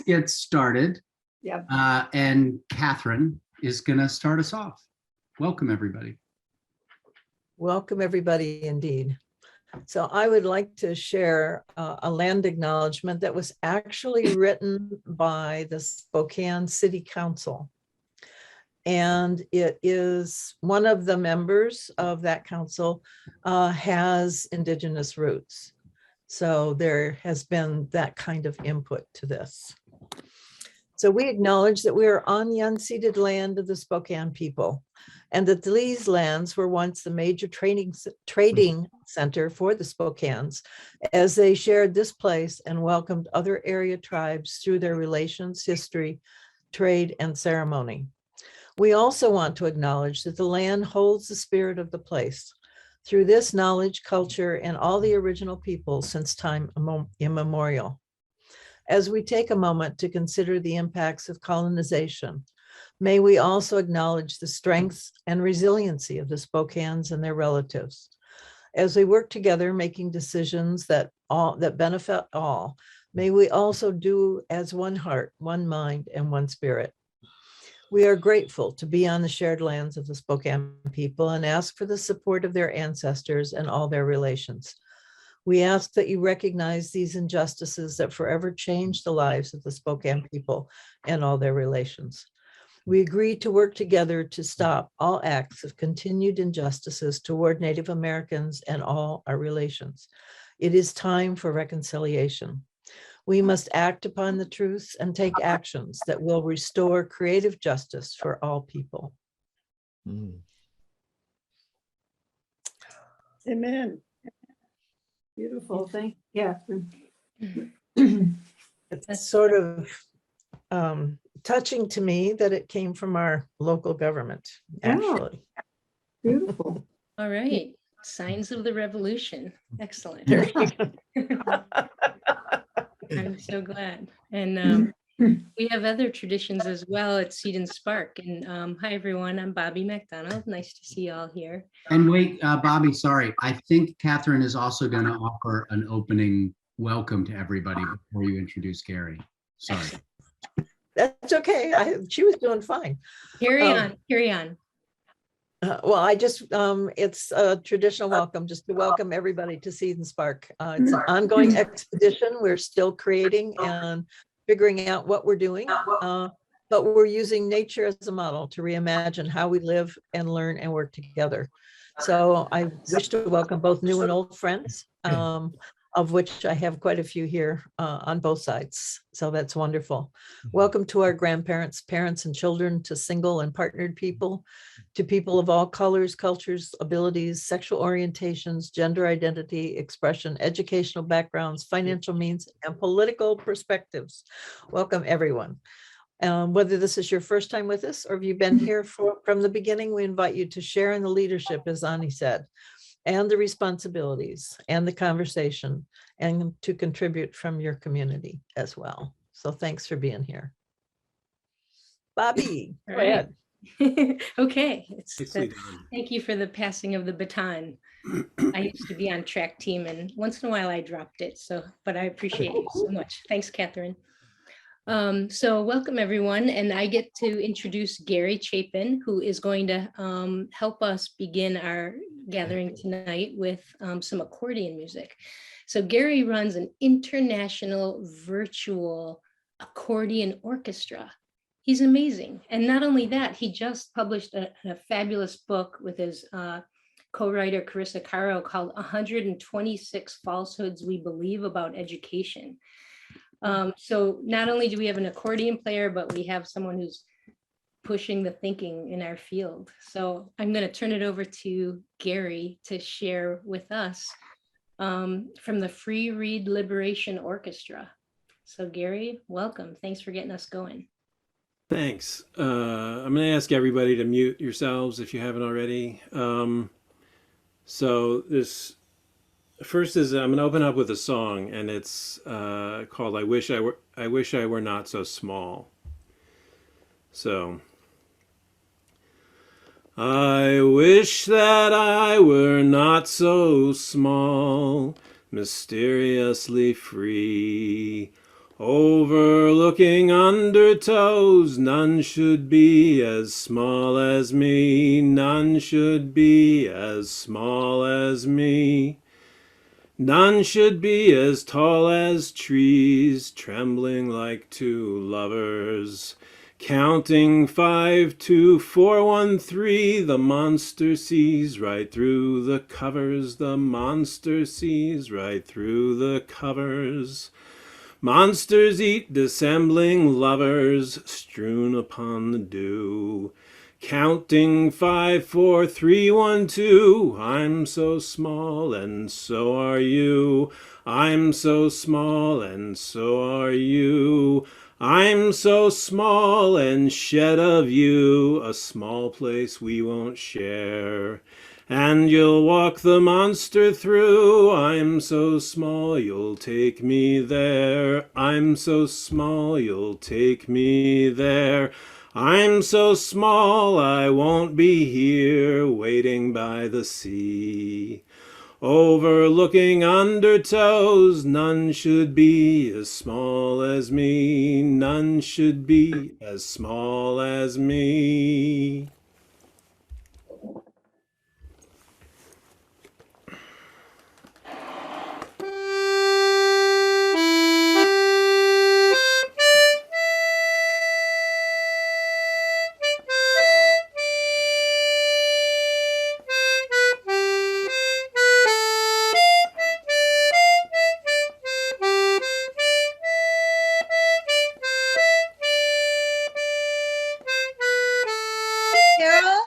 get started. Yeah. And Catherine is going to start us off. Welcome, everybody. Welcome, everybody, indeed. So I would like to share a land acknowledgement that was actually written by the Spokane City Council. And it is one of the members of that council has Indigenous roots. So there has been that kind of input to this. So we acknowledge that we are on the unceded land of the Spokane people, and that these lands were once the major trading center for the Spokanes, as they shared this place and welcomed other area tribes through their relations, history, trade, and ceremony. We also want to acknowledge that the land holds the spirit of the place. Through this knowledge, culture, and all the original people since time immemorial. As we take a moment to consider the impacts of colonization, may we also acknowledge the strength and resiliency of the Spokanes and their relatives. As we work together, making decisions that benefit all, may we also do as one heart, one mind, and one spirit. We are grateful to be on the shared lands of the Spokane people and ask for the support of their ancestors and all their relations. We ask that you recognize these injustices that forever change the lives of the Spokane people and all their relations. We agree to work together to stop all acts of continued injustices toward Native Americans and all our relations. It is time for reconciliation. We must act upon the truths and take actions that will restore creative justice for all people. Amen. Beautiful. Thank you, Catherine. It's sort of touching to me that it came from our local government, actually. Beautiful. All right. Signs of the revolution. Excellent. I'm so glad. And we have other traditions as well at SEED+SPARK. And hi, everyone. I'm Bobby McDonald. Nice to see you all here. And wait, Bobby, sorry. I think Catherine is also going to offer an opening welcome to everybody before you introduce Gary. Sorry. That's okay. She was doing fine. Carry on. Carry on. Well, I just, it's a traditional welcome, just to welcome everybody to SEED+SPARK. It's an ongoing expedition. We're still creating and figuring out what we're doing, but we're using nature as a model to reimagine how we live and learn and work together. So I wish to welcome both new and old friends, of which I have quite a few here on both sides. So that's wonderful. Welcome to our grandparents, parents, and children, to single and partnered people, to people of all colors, cultures, abilities, sexual orientations, gender identity, expression, educational backgrounds, financial means, and political perspectives. Welcome, everyone. Whether this is your first time with us or if you've been here from the beginning, we invite you to share in the leadership, as Ani said, and the responsibilities and the conversation, and to contribute from your community as well. So thanks for being here. Bobby, go ahead. Okay. Done. Thank you for the passing of the baton. I used to be on track team, and once in a while I dropped it. But I appreciate you so much. Thanks, Catherine. So welcome, everyone. And I get to introduce Gary Chapin, who is going to help us begin our gathering tonight with some accordion music. So Gary runs an international virtual accordion orchestra. He's amazing. And not only that, he just published a fabulous book with his co-writer Carissa Caro called 126 Falsehoods We Believe About Education. So not only do we have an accordion player, but we have someone who's pushing the thinking in our field. So I'm going to turn it over to Gary to share with us from the Free Read Liberation Orchestra. So Gary, welcome. Thanks for getting us going. Thanks. I'm going to ask everybody to mute yourselves if you haven't already. So this first is I'm going to open up with a song, and it's called "I Wish I Were Not So Small." So I wish that I were not so small, mysteriously free, Overlooking undertows, none should be as small as me, none should be as small as me. None should be as tall as trees, trembling like two lovers. Counting 5, 2, 4, 1, 3, the monster sees right through the covers, the monster sees right through the covers. Monsters eat dissembling lovers, strewn upon the dew. Counting 5, 4, 3, 1, 2. I'm so small and so are you. I'm so small and so are you. I'm so small and shed of you, a small place we won't share. And you'll walk the monster through. I'm so small, you'll take me there. I'm so small, you'll take me there. I'm so small, I won't be here, waiting by the sea. Overlooking undertows, none should be as small as me. None should be as small as me. Carol?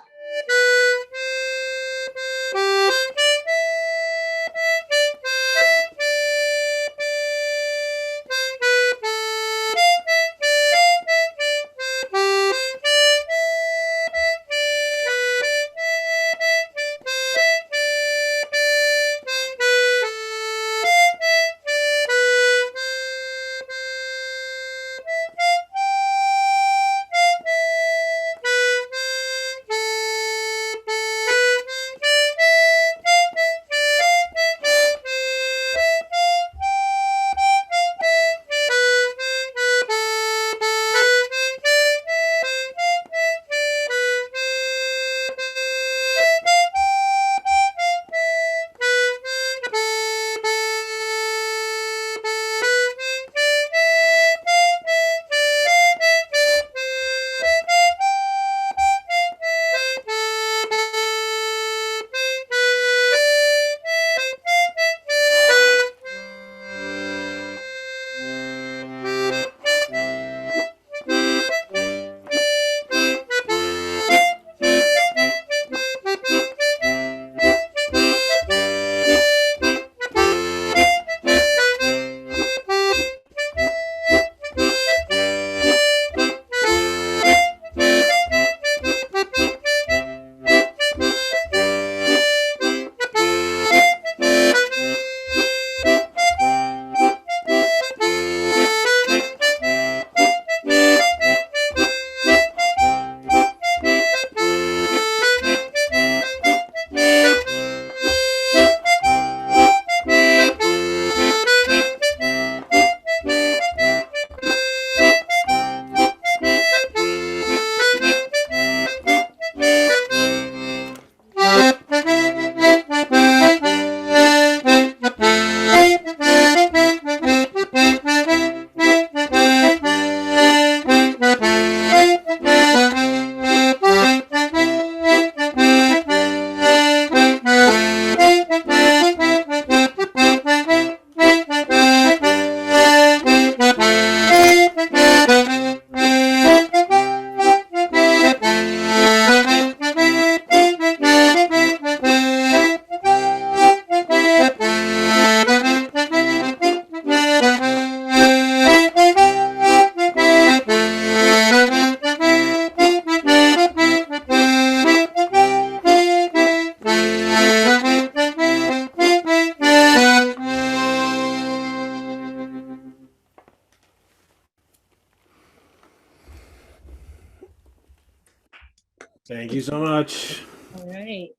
Thank you so much. All right.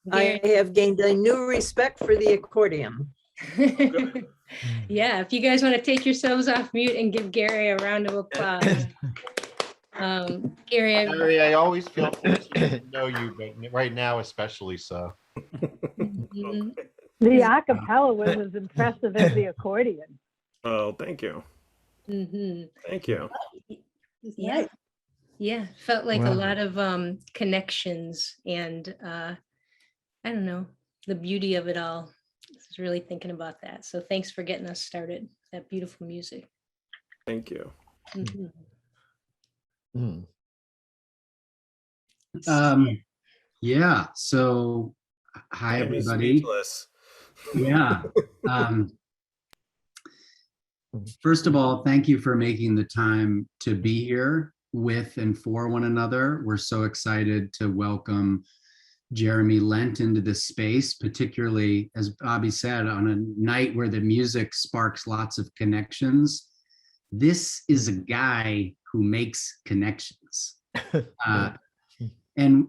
I have gained a new respect for the accordion. Yeah, if you guys want to take yourselves off mute and give Gary a round of applause. Gary, Gary, I always feel fortunate to know you, but right now especially so. Mhm. The acapella was as impressive as the accordion. Oh, thank you. Mhm. Thank you. Yeah, yeah, felt like a Wow. lot of connections and I don't know, the beauty of it all. I was really thinking about that. So thanks for getting us started. That beautiful music. Thank you. Mhm. Mm. Yeah, so hi, Got me everybody. speechless. Yeah. Um, First of all, thank you for making the time to be here with and for one another. We're so excited to welcome Jeremy Lent into this space, particularly, as Bobby said, on a night where the music sparks lots of connections. This is a guy who makes connections. And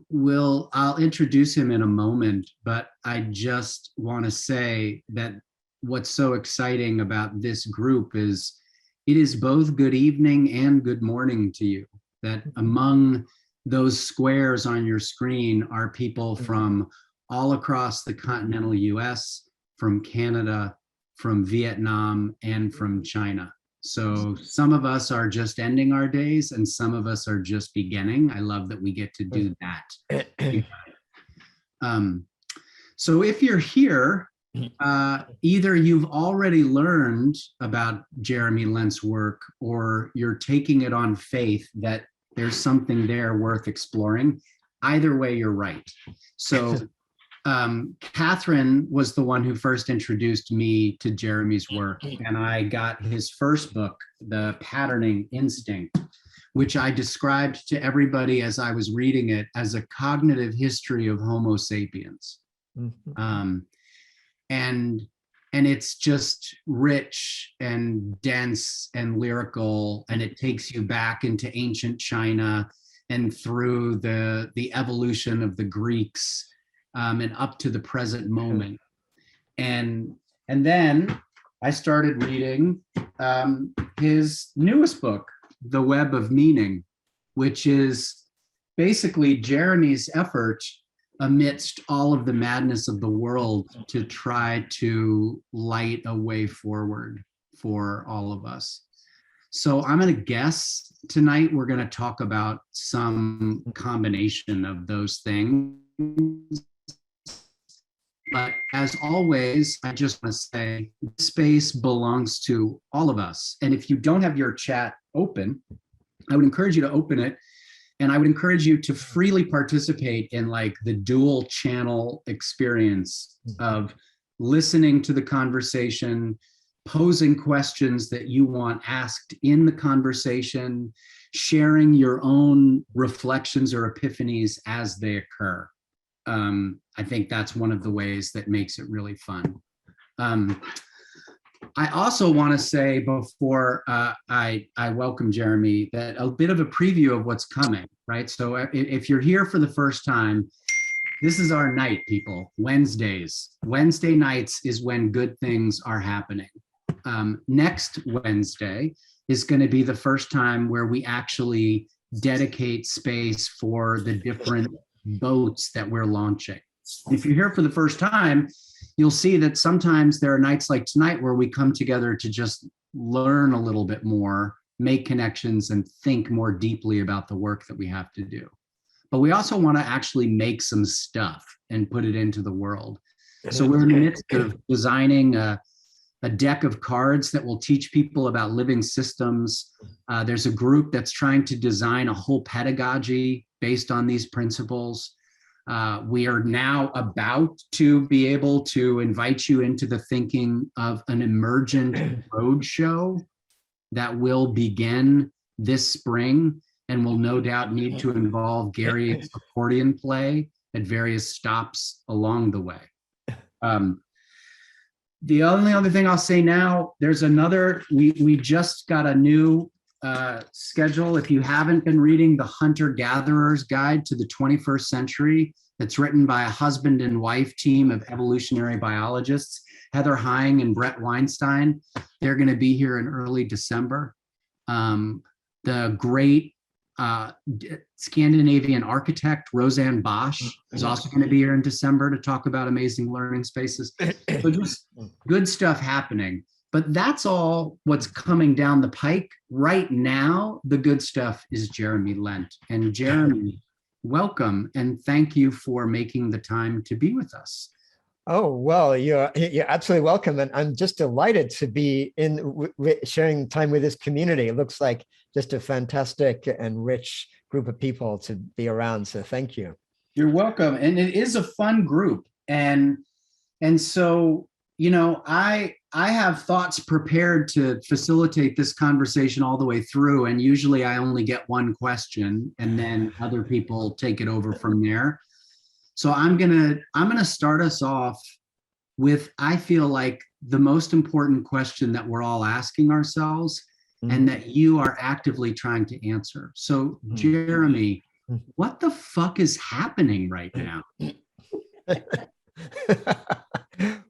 I'll introduce him in a moment, but I just want to say that what's so exciting about this group is it is both good evening and good morning to you. That among those squares on your screen are people from all across the continental US, from Canada, from Vietnam, and from China. So some of us are just ending our days and some of us are just beginning. I love that we get to do that. So if you're here, either you've already learned about Jeremy Lent's work or you're taking it on faith that there's something there worth exploring. Either way, you're right. So Catherine was the one who first introduced me to Jeremy's work, and I got his first book, The Patterning Instinct, which I described to everybody as I was reading it as a cognitive history of Homo sapiens. And it's just rich and dense and lyrical, and it takes you back into ancient China and through the evolution of the Greeks and up to the present moment. And then I started reading his newest book, The Web of Meaning, which is basically Jeremy's effort amidst all of the madness of the world to try to light a way forward for all of us. So I'm going to guess tonight we're going to talk about some combination of those things. But as always, I just want to say this space belongs to all of us. And if you don't have your chat open, I would encourage you to open it. And I would encourage you to freely participate in like the dual channel experience of listening to the conversation, posing questions that you want asked in the conversation, sharing your own reflections or epiphanies as they occur. I think that's one of the ways that makes it really fun. I also want to say before I welcome Jeremy that a bit of a preview of what's coming, right? So if you're here for the first time, this is our night, people, Wednesdays. Wednesday nights is when good things are happening. Next Wednesday is going to be the first time where we actually dedicate space for the different boats that we're launching. If you're here for the first time, you'll see that sometimes there are nights like tonight where we come together to just learn a little bit more, make connections, and think more deeply about the work that we have to do. But we also want to actually make some stuff and put it into the world. So we're in the midst of designing a deck of cards that will teach people about living systems. There's a group that's trying to design a whole pedagogy based on these principles. We are now about to be able to invite you into the thinking of an emergent road show that will begin this spring and will no doubt need to involve Gary's accordion play at various stops along the way. The only other thing I'll say now, there's another, we just got a new schedule. If you haven't been reading the Hunter-Gatherer's Guide to the 21st Century, that's written by a husband and wife team of evolutionary biologists, Heather Heying and Brett Weinstein. They're going to be here in early December. The great Scandinavian architect Roseanne Bosch is also going to be here in December to talk about amazing learning spaces. So just good stuff happening. But that's all what's coming down the pike. Right now, the good stuff is Jeremy Lent. And Jeremy, welcome and thank you for making the time to be with us. Oh, well, you're absolutely welcome. And I'm just delighted to be sharing time with this community. It looks like just a fantastic and rich group of people to be around. So thank you. You're welcome. And it is a fun group. And so, you know, I have thoughts prepared to facilitate this conversation all the way through. And usually I only get one question and then other people take it over from there. So I'm gonna start us off with, I feel like, the most important question that we're all asking ourselves and that you are actively trying to answer. So Jeremy, what the fuck is happening right now?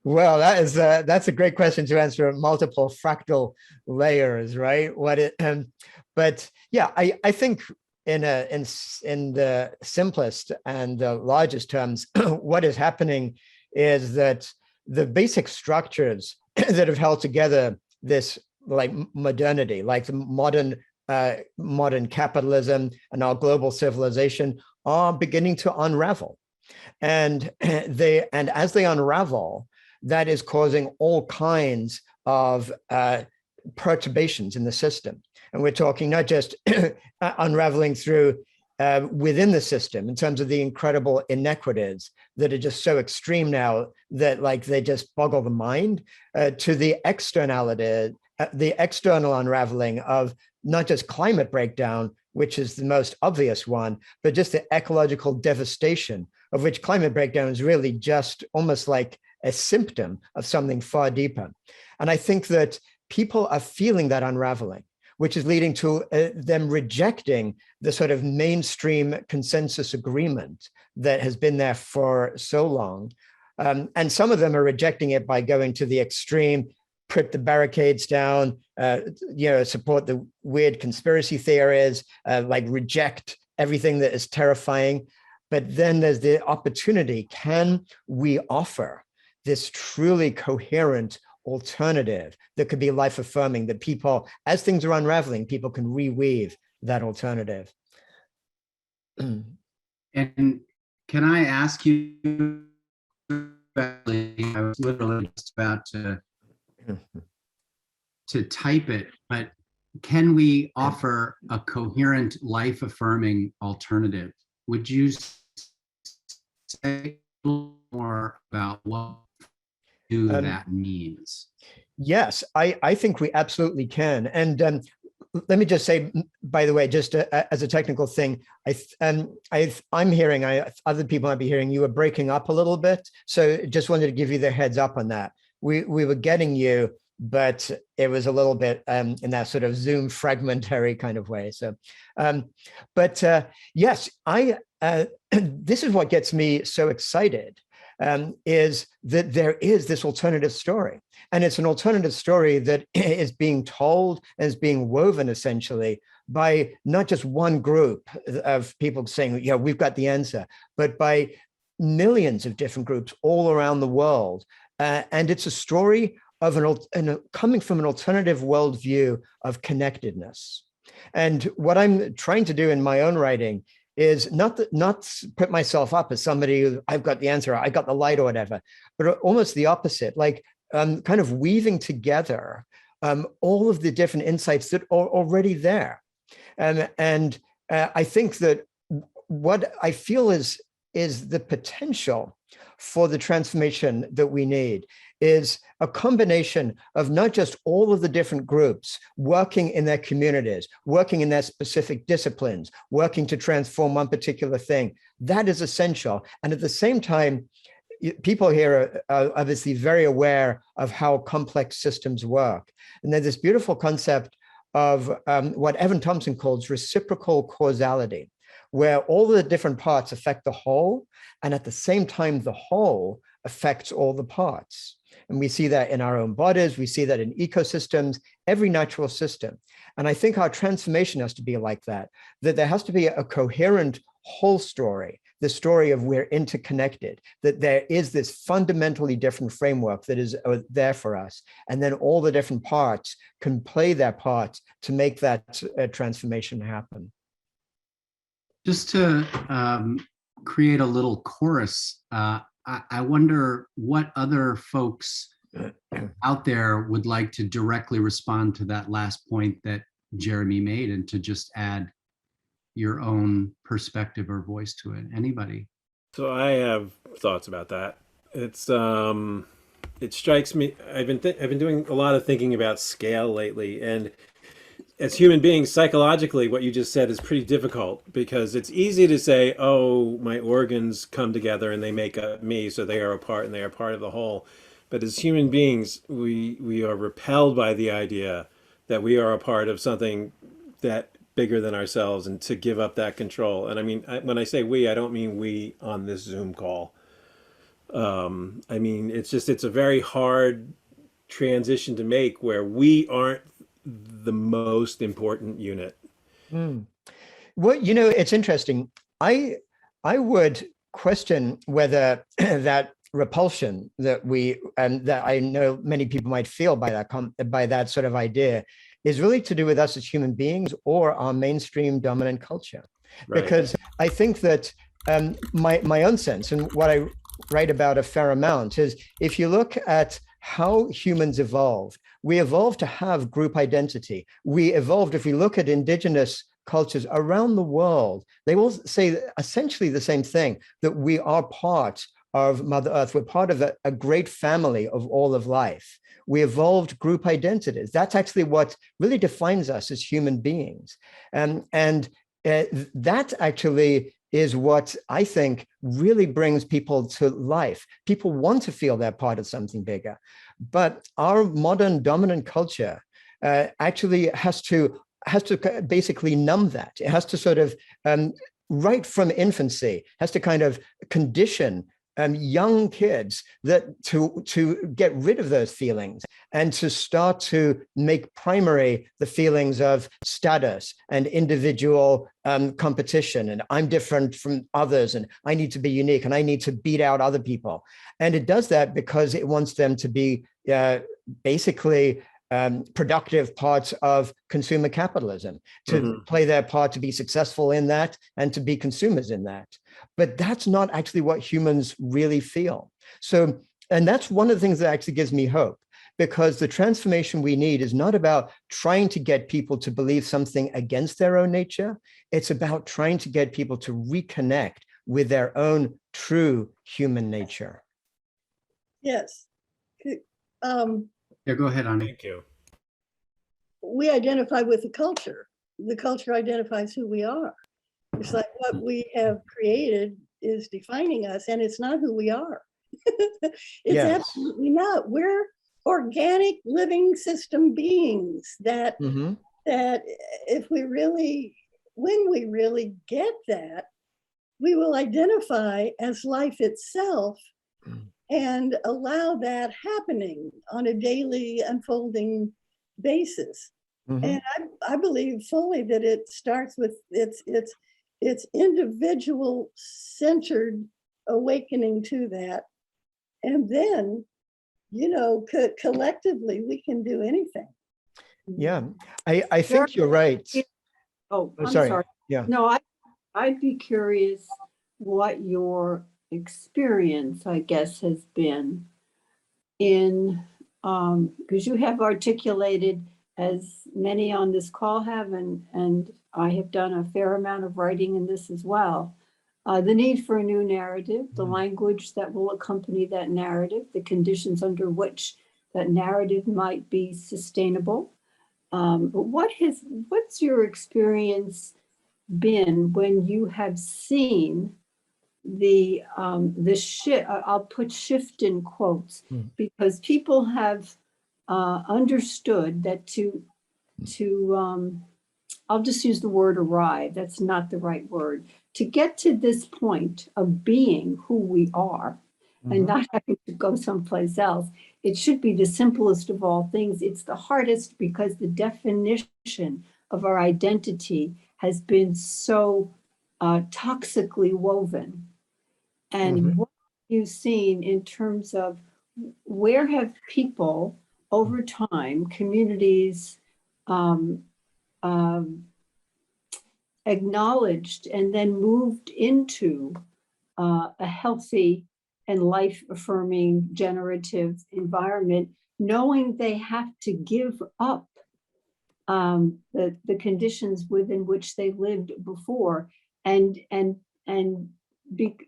Well, that's a great question to answer in multiple fractal layers, right? But yeah, I think in the simplest and the largest terms, what is happening is that the basic structures that have held together this like modernity, like the modern capitalism and our global civilization, are beginning to unravel. And as they unravel, that is causing all kinds of perturbations in the system. And we're talking not just unraveling through within the system in terms of the incredible inequities that are just so extreme now that like they just boggle the mind, to the externality, the external unraveling of not just climate breakdown, which is the most obvious one, but just the ecological devastation, of which climate breakdown is really just almost like a symptom of something far deeper. And I think that people are feeling that unraveling, which is leading to them rejecting the sort of mainstream consensus agreement that has been there for so long. And some of them are rejecting it by going to the extreme, put the barricades down, support the weird conspiracy theories, like reject everything that is terrifying. But then there's the opportunity. Can we offer this truly coherent alternative that could be life affirming, that people, as things are unraveling, people can reweave that alternative? And can I ask you, I was literally just about to type it, but can we offer a coherent, life affirming alternative? Would you say a little more about what that means? Yes, I think we absolutely can. And let me just say, by the way, just as a technical thing, I'm hearing, other people might be hearing, you were breaking up a little bit. So just wanted to give you the heads up on that. We were getting you, but it was a little bit in that sort of Zoom fragmentary kind of way. So, yes, this is what gets me so excited. Is that there is this alternative story. And it's an alternative story that is being told and is being woven essentially by not just one group of people saying, yeah, we've got the answer, but by millions of different groups all around the world. And it's a story of coming from an alternative worldview of connectedness. And what I'm trying to do in my own writing is not put myself up as somebody who I've got the answer, I got the light or whatever, but almost the opposite, like kind of weaving together all of the different insights that are already there. And I think that what I feel is the potential for the transformation that we need is a combination of not just all of the different groups working in their communities, working in their specific disciplines, working to transform one particular thing. That is essential. And at the same time, people here are obviously very aware of how complex systems work. And there's this beautiful concept of what Evan Thompson calls reciprocal causality, where all the different parts affect the whole, and at the same time, the whole affects all the parts. And we see that in our own bodies. We see that in ecosystems, every natural system. And I think our transformation has to be like that there has to be a coherent whole story, the story of we're interconnected, that there is this fundamentally different framework that is there for us. And then all the different parts can play their part to make that transformation happen. Just to create a little chorus, I wonder what other folks out there would like to directly respond to that last point that Jeremy made and to just add your own perspective or voice to it. Anybody? So I have thoughts about that. It's it strikes me. I've been doing a lot of thinking about scale lately, and as human beings, psychologically, what you just said is pretty difficult because it's easy to say, oh, my organs come together and they make me, so they are a part and they are part of the whole. But as human beings, we are repelled by the idea that we are a part of something that bigger than ourselves and to give up that control. And I mean, when I say we, I don't mean we on this Zoom call. I mean, it's a very hard transition to make where we aren't the most important unit. Well, you know, it's interesting. I would question whether that repulsion that that I know many people might feel by that sort of idea is really to do with us as human beings or our mainstream dominant culture. Right. Because I think that my own sense and what I write about a fair amount is if you look at how humans evolved, we evolved to have group identity. We evolved, if we look at indigenous cultures around the world, they will say essentially the same thing, that we are part of Mother Earth. We're part of a great family of all of life. We evolved group identities. That's actually what really defines us as human beings. And that actually is what I think really brings people to life. People want to feel they're part of something bigger. But our modern dominant culture actually has to basically numb that. It has to sort of, right from infancy, has to kind of condition young kids to get rid of those feelings and to start to make primary the feelings of status and individual competition, and I'm different from others and I need to be unique and I need to beat out other people. And it does that because it wants them to be basically productive parts of consumer capitalism, to play their part, to be successful in that and to be consumers in that. But that's not actually what humans really feel. So, and that's one of the things that actually gives me hope, because the transformation we need is not about trying to get people to believe something against their own nature. It's about trying to get people to reconnect with their own true human nature. Yes. Yeah, go ahead, Ani. Thank you. We identify with the culture. The culture identifies who we are. It's like what we have created is defining us, and it's not who we are. It's absolutely not. We're organic living system beings that that if we really, when we really get that, we will identify as life itself and allow that happening on a daily unfolding basis. And I believe fully that it starts with its individual centered awakening to that. And then, you know, collectively, we can do anything. Yeah, I think you're right. Oh, I'm sorry. sorry. Yeah. No, I'd be curious what your experience, I guess, has been in, because you have articulated, as many on this call have, and I have done a fair amount of writing in this as well, the need for a new narrative, the language that will accompany that narrative, the conditions under which that narrative might be sustainable. But what's your experience been when you have seen the shift? I'll put shift in quotes, because people have understood that to I'll just use the word arrive. That's not the right word. To get to this point of being who we are and not having to go someplace else. It should be the simplest of all things. It's the hardest because the definition of our identity has been so toxically woven. And what have you seen in terms of where have people over time, communities, acknowledged and then moved into a healthy and life-affirming, generative environment, knowing they have to give up the conditions within which they lived before and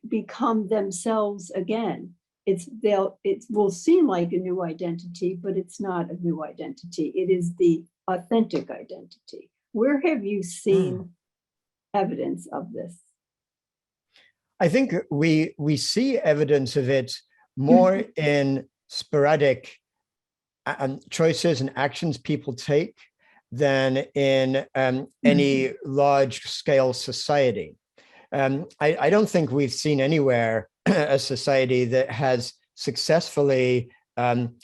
become themselves again. It will seem like a new identity, but it's not a new identity. It is the authentic identity. Where have you seen evidence of this? I think we see evidence of it more in sporadic choices and actions people take than in any large-scale society. I don't think we've seen anywhere a society that has successfully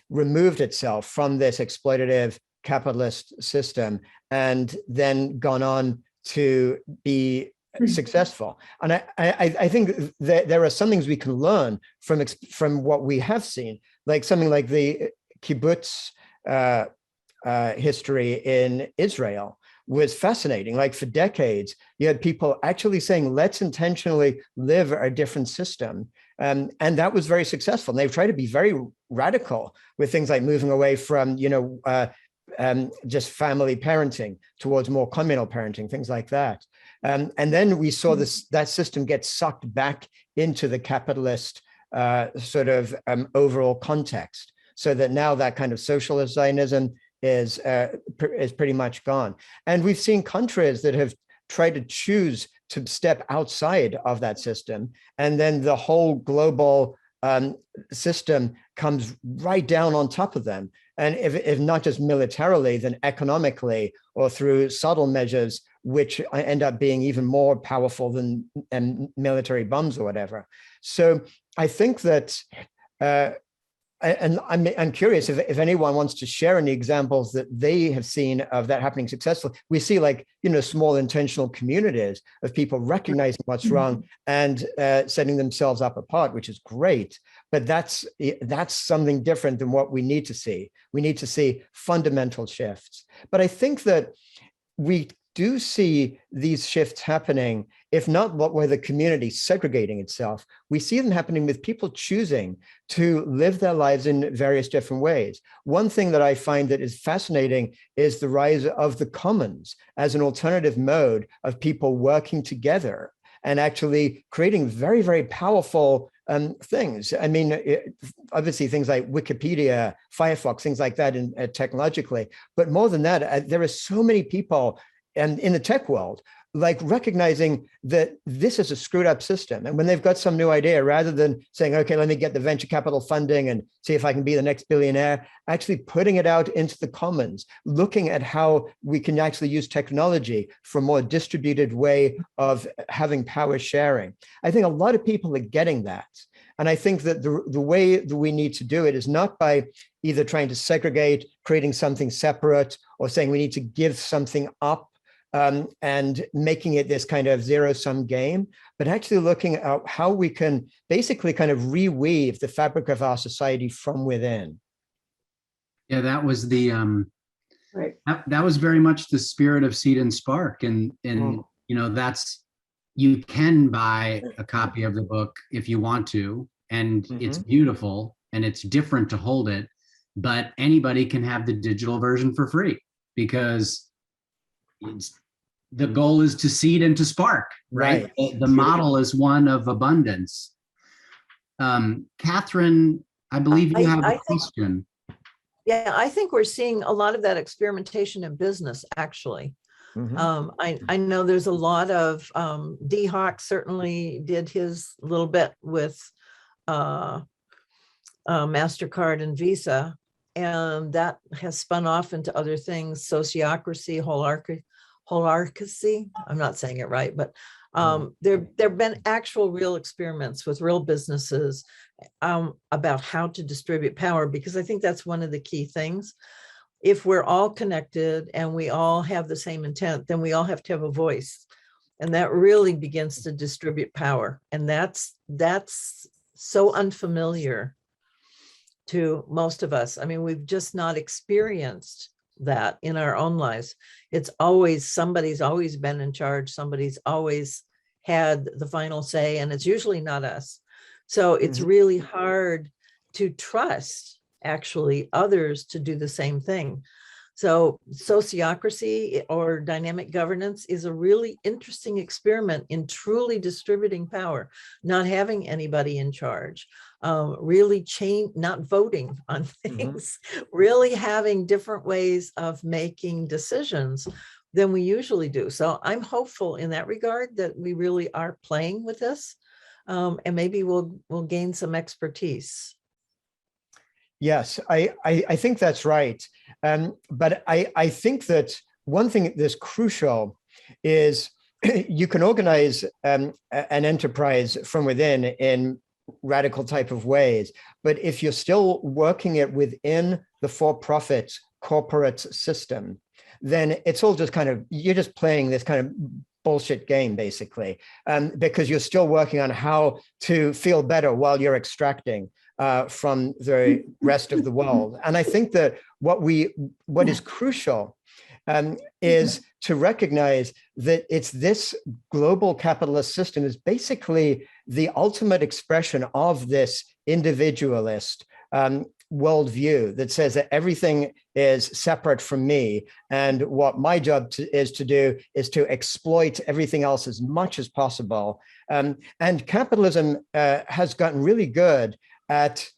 removed itself from this exploitative capitalist system and then gone on to be successful. And I think that there are some things we can learn from what we have seen, like something like the kibbutz history in Israel was fascinating. Like for decades, you had people actually saying, let's intentionally live a different system. And that was very successful. And they've tried to be very radical with things like moving away from, just family parenting towards more communal parenting, things like that. And then we saw that system get sucked back into the capitalist sort of overall context, so that now that kind of socialist Zionism is pretty much gone. And we've seen countries that have tried to choose to step outside of that system, and then the whole global system comes right down on top of them. And if not just militarily, then economically or through subtle measures, which end up being even more powerful than military bombs or whatever. So I think that, and I'm curious if anyone wants to share any examples that they have seen of that happening successfully. We see, like, small intentional communities of people recognizing what's wrong and setting themselves up apart, which is great. But that's something different than what we need to see. We need to see fundamental shifts. But I think that we do see these shifts happening, if not where the community segregating itself, we see them happening with people choosing to live their lives in various different ways. One thing that I find that is fascinating is the rise of the commons as an alternative mode of people working together and actually creating very, very powerful things. I mean, obviously things like Wikipedia, Firefox, things like that technologically, but more than that, there are so many people and in the tech world, like recognizing that this is a screwed up system. And when they've got some new idea, rather than saying, okay, let me get the venture capital funding and see if I can be the next billionaire, actually putting it out into the commons, looking at how we can actually use technology for a more distributed way of having power sharing. I think a lot of people are getting that. And I think that the way that we need to do it is not by either trying to segregate, creating something separate, or saying we need to give something up, and making it this kind of zero-sum game, but actually looking at how we can basically kind of reweave the fabric of our society from within. Yeah, that was the Right. that was very much the spirit of Seed and Spark, and that's, you can buy a copy of the book if you want to, and it's beautiful and it's different to hold it, but anybody can have the digital version for free, because the goal is to seed and to spark, right? The model is one of abundance. Catherine, I believe you have a question. Yeah, I think we're seeing a lot of that experimentation in business, actually. I know there's a lot of, D Hawk certainly did his little bit with MasterCard and Visa, and that has spun off into other things, sociocracy, holarchy. I'm not saying it right, but there have been actual real experiments with real businesses about how to distribute power, because I think that's one of the key things. If we're all connected and we all have the same intent, then we all have to have a voice. And that really begins to distribute power. And that's so unfamiliar to most of us. I mean, we've just not experienced that in our own lives. It's always, somebody's always been in charge. Somebody's always had the final say, and it's usually not us. So it's really hard to trust actually others to do the same thing. So sociocracy or dynamic governance is a really interesting experiment in truly distributing power, not having anybody in charge, really not voting on things, really having different ways of making decisions than we usually do. So I'm hopeful in that regard that we really are playing with this, and maybe we'll gain some expertise. Yes, I think that's right. But I think that one thing that's crucial is you can organize an enterprise from within in radical type of ways. But if you're still working it within the for-profit corporate system, then it's all just kind of, you're just playing this kind of bullshit game, basically, because you're still working on how to feel better while you're extracting from the rest of the world. And I think that what is crucial is to recognize that it's this global capitalist system is basically the ultimate expression of this individualist worldview that says that everything is separate from me, and what my job is to do is to exploit everything else as much as possible. And capitalism has gotten really good at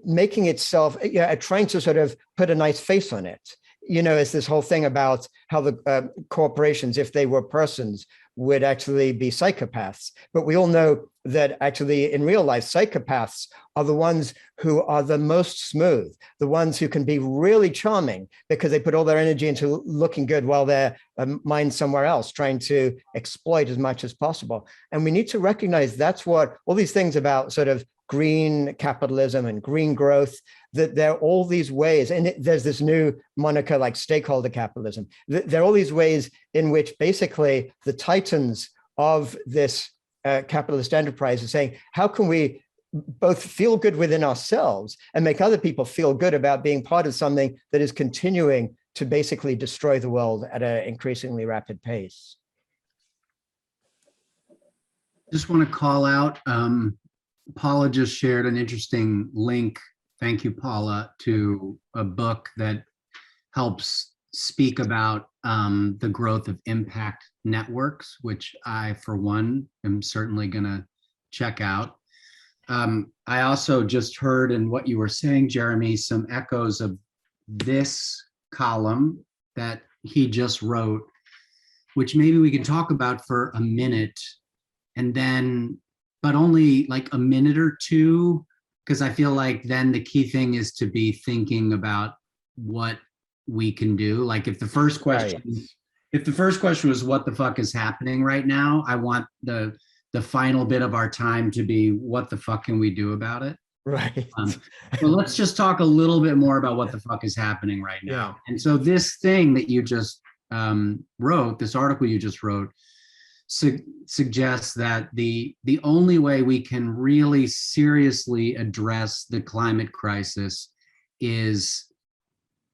making itself, at trying to sort of put a nice face on it. You know, it's this whole thing about how the corporations, if they were persons, would actually be psychopaths. But we all know that actually in real life, psychopaths are the ones who are the most smooth, the ones who can be really charming because they put all their energy into looking good while their mind's somewhere else, trying to exploit as much as possible. And we need to recognize that's what all these things about sort of green capitalism and green growth, that there are all these ways, and there's this new moniker like stakeholder capitalism. There are all these ways in which basically the titans of this capitalist enterprise are saying, how can we both feel good within ourselves and make other people feel good about being part of something that is continuing to basically destroy the world at an increasingly rapid pace? Just want to call out, Paula just shared an interesting link, thank you, Paula, to a book that helps speak about the growth of impact networks, which I, for one, am certainly going to check out. I also just heard in what you were saying, Jeremy, some echoes of this column that he just wrote, which maybe we can talk about for a minute, and then but only like a minute or two, because I feel like then the key thing is to be thinking about what we can do. Like if the first question, if the first question was what the fuck is happening right now, I want the final bit of our time to be what the fuck can we do about it? Right. Well, let's just talk a little bit more about what the fuck is happening right now. Yeah. And so this thing that you just wrote, this article you just wrote, suggests that the only way we can really seriously address the climate crisis is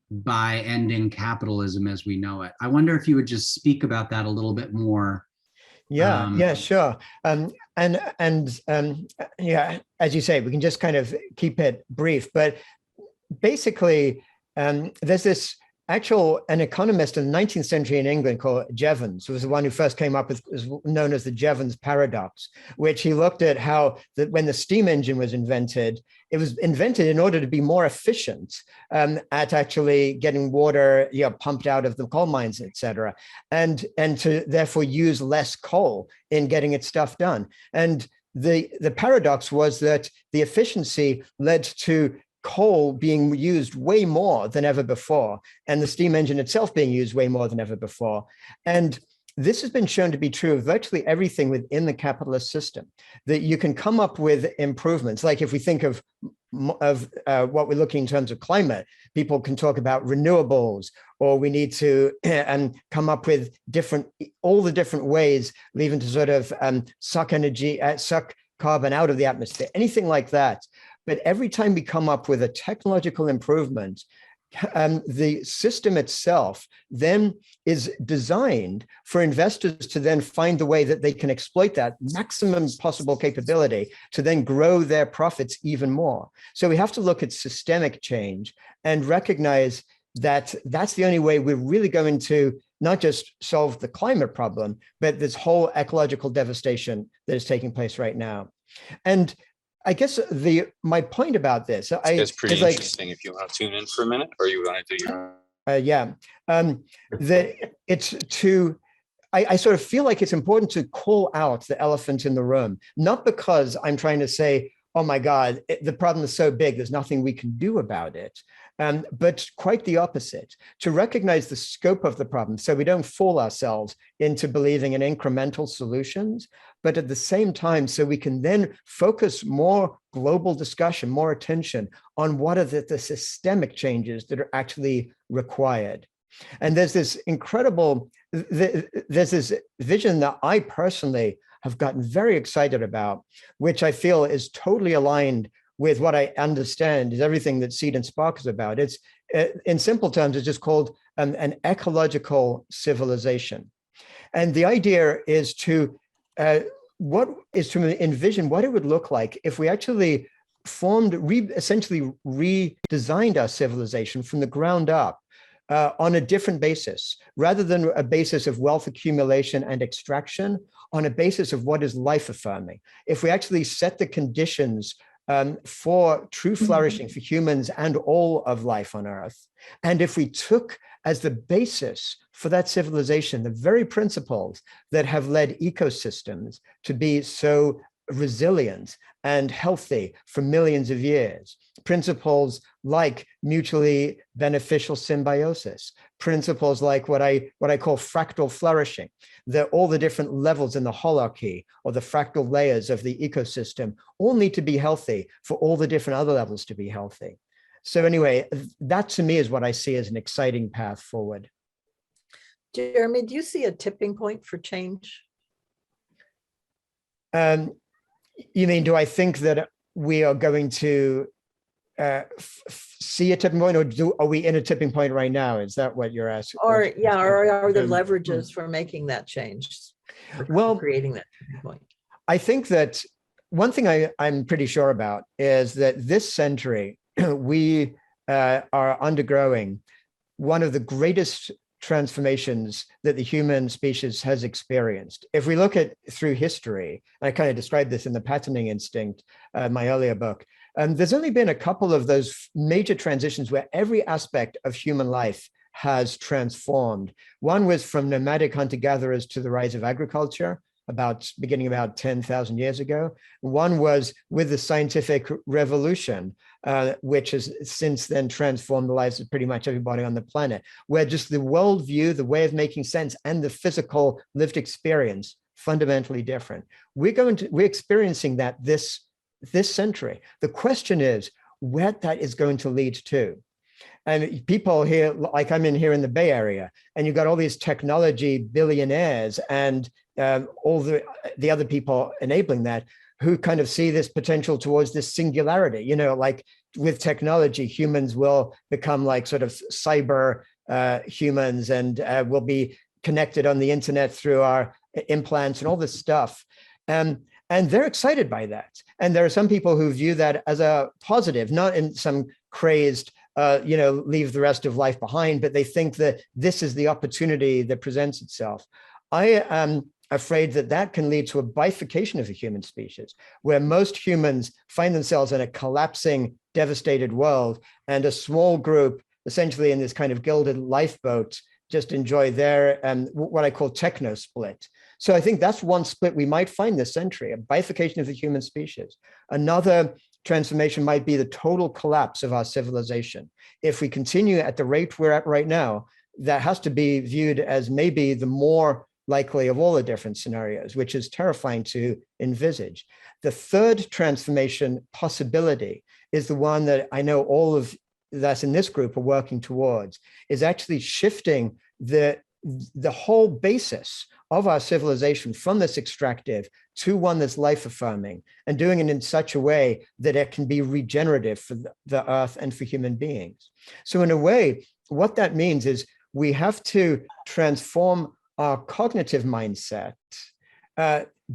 by ending capitalism as we know it. I wonder if you would just speak about that a little bit more. Yeah, sure. Yeah, as you say, we can just kind of keep it brief, but basically there's this an economist in the 19th century in England called Jevon, who was the one who first came up with, is known as the Jevon's paradox, which he looked at how that when the steam engine was invented, it was invented in order to be more efficient at actually getting water pumped out of the coal mines, et cetera, and to therefore use less coal in getting its stuff done. And the paradox was that the efficiency led to coal being used way more than ever before, and the steam engine itself being used way more than ever before. And this has been shown to be true of virtually everything within the capitalist system, that you can come up with improvements. Like if we think of what we're looking in terms of climate, people can talk about renewables, or we need to come up with all the different ways, even to sort of suck energy, suck carbon out of the atmosphere, anything like that. But every time we come up with a technological improvement, the system itself then is designed for investors to then find the way that they can exploit that maximum possible capability to then grow their profits even more. So we have to look at systemic change and recognize that that's the only way we're really going to not just solve the climate problem, but this whole ecological devastation that is taking place right now. And I guess my point about this, it's pretty interesting. If you want to tune in for a minute, or you want to do your I sort of feel like it's important to call out the elephant in the room, not because I'm trying to say, oh my God, the problem is so big, there's nothing we can do about it. But quite the opposite, to recognize the scope of the problem so we don't fool ourselves into believing in incremental solutions, but at the same time, so we can then focus more global discussion, more attention on what are the systemic changes that are actually required. And there's this there's this vision that I personally have gotten very excited about, which I feel is totally aligned with what I understand is everything that SEED+SPARK is about. It's, in simple terms, it's just called an ecological civilization. And the idea is to envision what it would look like if we actually essentially redesigned our civilization from the ground up on a different basis, rather than a basis of wealth accumulation and extraction, on a basis of what is life affirming. If we actually set the conditions for true flourishing for humans and all of life on Earth. And if we took as the basis for that civilization, the very principles that have led ecosystems to be so resilient and healthy for millions of years, principles like mutually beneficial symbiosis, principles like what I call fractal flourishing, that all the different levels in the hierarchy or the fractal layers of the ecosystem all need to be healthy for all the different other levels to be healthy. So anyway, that to me is what I see as an exciting path forward. Jeremy, do you see a tipping point for change? You mean, do I think that we are going to see a tipping point, or are we in a tipping point right now? Is that what you're asking? Or are there leverages for making that change? Well, creating that tipping point. I think that one thing I'm pretty sure about is that this century we are undergoing one of the greatest transformations that the human species has experienced. If we look at through history, I kind of described this in the Patterning Instinct, my earlier book, there's only been a couple of those major transitions where every aspect of human life has transformed. One was from nomadic hunter-gatherers to the rise of agriculture, beginning about 10,000 years ago. One was with the scientific revolution, which has since then transformed the lives of pretty much everybody on the planet, where just the worldview, the way of making sense, and the physical lived experience fundamentally different. We're experiencing that this century. The question is where that is going to lead to. And people here, like I'm in here in the Bay Area, and you've got all these technology billionaires and all the other people enabling that, who kind of see this potential towards this singularity. You know, like with technology, humans will become like sort of cyber humans, and will be connected on the internet through our implants and all this stuff. And they're excited by that. And there are some people who view that as a positive, not in some crazed, leave the rest of life behind, but they think that this is the opportunity that presents itself. I am afraid that that can lead to a bifurcation of the human species, where most humans find themselves in a collapsing, devastated world, and a small group, essentially in this kind of gilded lifeboat, just enjoy their what I call techno split. So I think that's one split we might find this century, a bifurcation of the human species. Another transformation might be the total collapse of our civilization. If we continue at the rate we're at right now, that has to be viewed as maybe the more likely of all the different scenarios, which is terrifying to envisage. The third transformation possibility is the one that I know all of us in this group are working towards, is actually shifting the whole basis of our civilization from this extractive to one that's life affirming, and doing it in such a way that it can be regenerative for the earth and for human beings. So in a way, what that means is we have to transform our cognitive mindset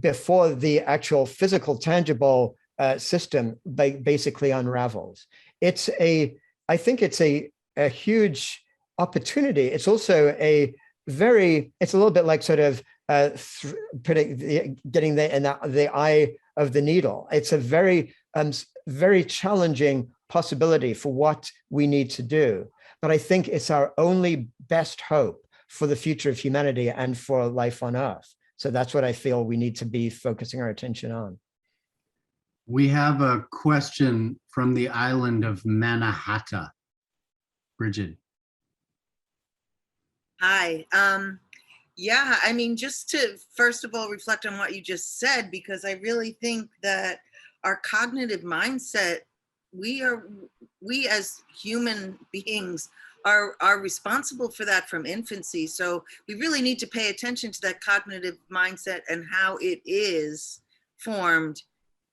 before the actual physical, tangible system basically unravels. I think it's a huge opportunity. It's also it's a little bit like sort of getting the eye of the needle. It's a very, very challenging possibility for what we need to do. But I think it's our only best hope for the future of humanity and for life on Earth. So that's what I feel we need to be focusing our attention on. We have a question from the island of Mannahatta. Bridget. Hi. Yeah, I mean, just to first of all reflect on what you just said, because I really think that our cognitive mindset, we as human beings are responsible for that from infancy. So we really need to pay attention to that cognitive mindset and how it is formed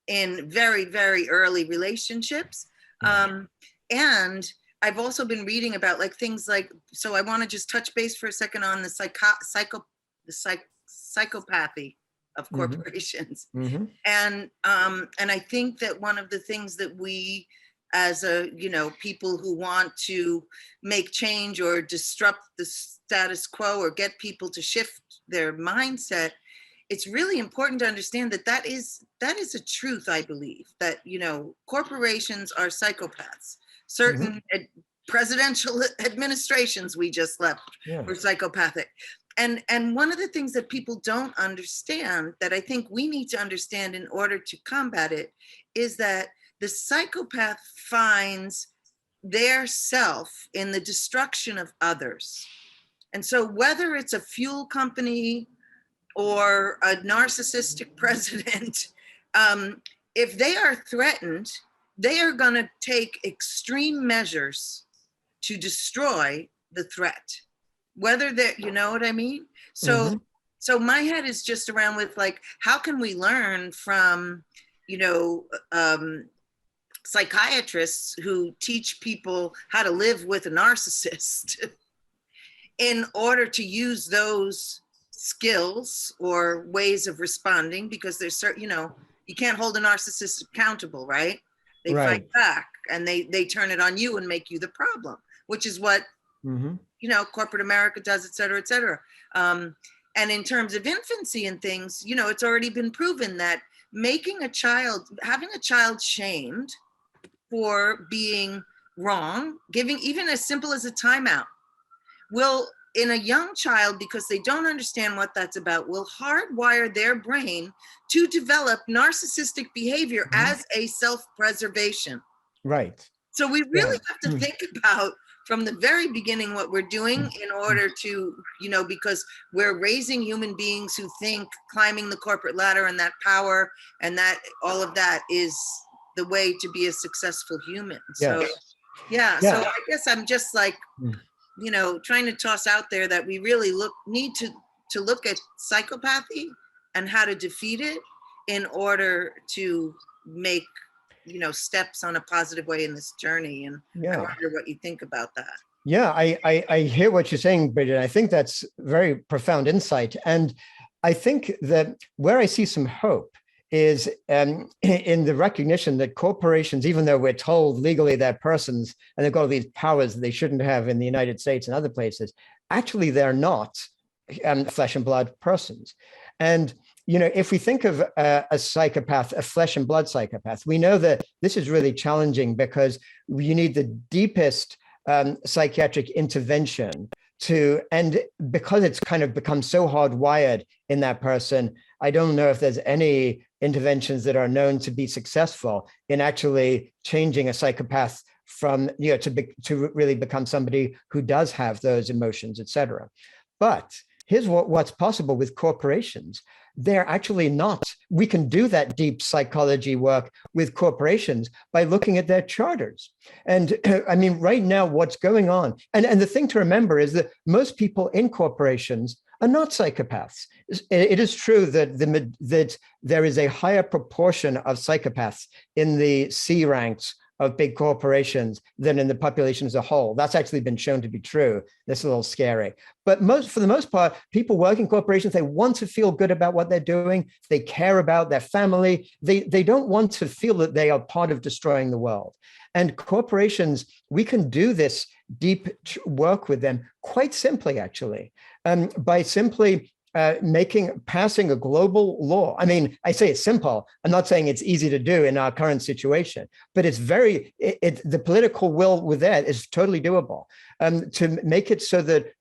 in very, very early relationships. And I've also been reading about like things like, so I want to just touch base for a second on the psychopathy of corporations. And I think that one of the things that we, as people who want to make change or disrupt the status quo or get people to shift their mindset, it's really important to understand that that is a truth, I believe, that, corporations are psychopaths. Certain presidential administrations we just left were psychopathic. And one of the things that people don't understand, that I think we need to understand in order to combat it, is that the psychopath finds their self in the destruction of others. And so whether it's a fuel company or a narcissistic president, if they are threatened, they are going to take extreme measures to destroy the threat, whether they're, you know what I mean? So, so my head is just around with like, how can we learn from, psychiatrists who teach people how to live with a narcissist in order to use those skills or ways of responding, because there's certain, you can't hold a narcissist accountable, right? They fight back and they turn it on you and make you the problem, which is what, corporate America does, et cetera, et cetera. And in terms of infancy and things, it's already been proven that having a child shamed for being wrong, giving even as simple as a timeout, will, in a young child, because they don't understand what that's about, will hardwire their brain to develop narcissistic behavior as a self-preservation. Right. So we really have to think about from the very beginning what we're doing in order to, because we're raising human beings who think climbing the corporate ladder and that power and that all of that is the way to be a successful human. So so I guess I'm just like, trying to toss out there that we really need to look at psychopathy and how to defeat it in order to make, steps on a positive way in this journey. And I wonder what you think about that. Yeah, I hear what you're saying, Bridget. I think that's very profound insight. And I think that where I see some hope is in the recognition that corporations, even though we're told legally they're persons and they've got all these powers that they shouldn't have in the United States and other places, actually they're not flesh and blood persons. And, if we think of a psychopath, a flesh and blood psychopath, we know that this is really challenging because you need the deepest psychiatric intervention and because it's kind of become so hardwired in that person, I don't know if there's any interventions that are known to be successful in actually changing a psychopath from, to really become somebody who does have those emotions, etc. But here's what's possible with corporations. They're actually not. We can do that deep psychology work with corporations by looking at their charters. And I mean, right now, what's going on, and the thing to remember is that most people in corporations are not psychopaths. It is true that that there is a higher proportion of psychopaths in the C ranks of big corporations than in the population as a whole. That's actually been shown to be true. That's a little scary. But for the most part, people work in corporations, they want to feel good about what they're doing. They care about their family. They don't want to feel that they are part of destroying the world. And corporations, we can do this deep work with them quite simply, actually, by simply passing a global law. I mean, I say it's simple. I'm not saying it's easy to do in our current situation, but it's the political will with that is totally doable, to make it so that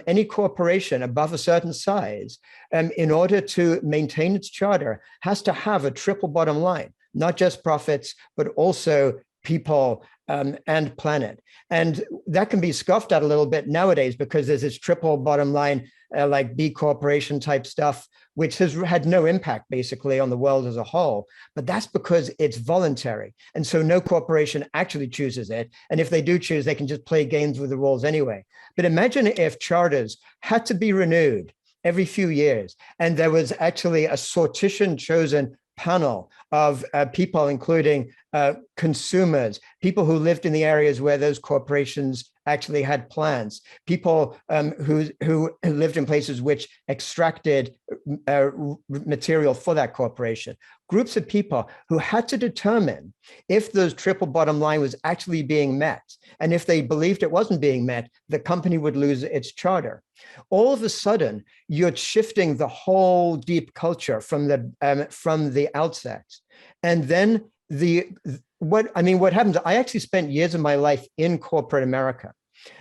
any corporation above a certain size, in order to maintain its charter, has to have a triple bottom line, not just profits, but also people and planet. And that can be scoffed at a little bit nowadays because there's this triple bottom line, like B Corporation type stuff, which has had no impact basically on the world as a whole. But that's because it's voluntary. And so no corporation actually chooses it. And if they do choose, they can just play games with the rules anyway. But imagine if charters had to be renewed every few years, and there was actually a sortition chosen panel of people, including consumers, people who lived in the areas where those corporations actually had plants, people who lived in places which extracted material for that corporation, groups of people who had to determine if those triple bottom line was actually being met. And if they believed it wasn't being met, the company would lose its charter. All of a sudden, you're shifting the whole deep culture from the outset. And then what happens, I actually spent years of my life in corporate America.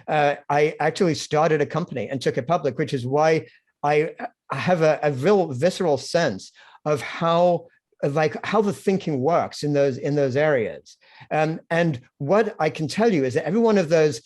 I actually started a company and took it public, which is why I have a real visceral sense of how the thinking works in those areas. And what I can tell you is that every one of those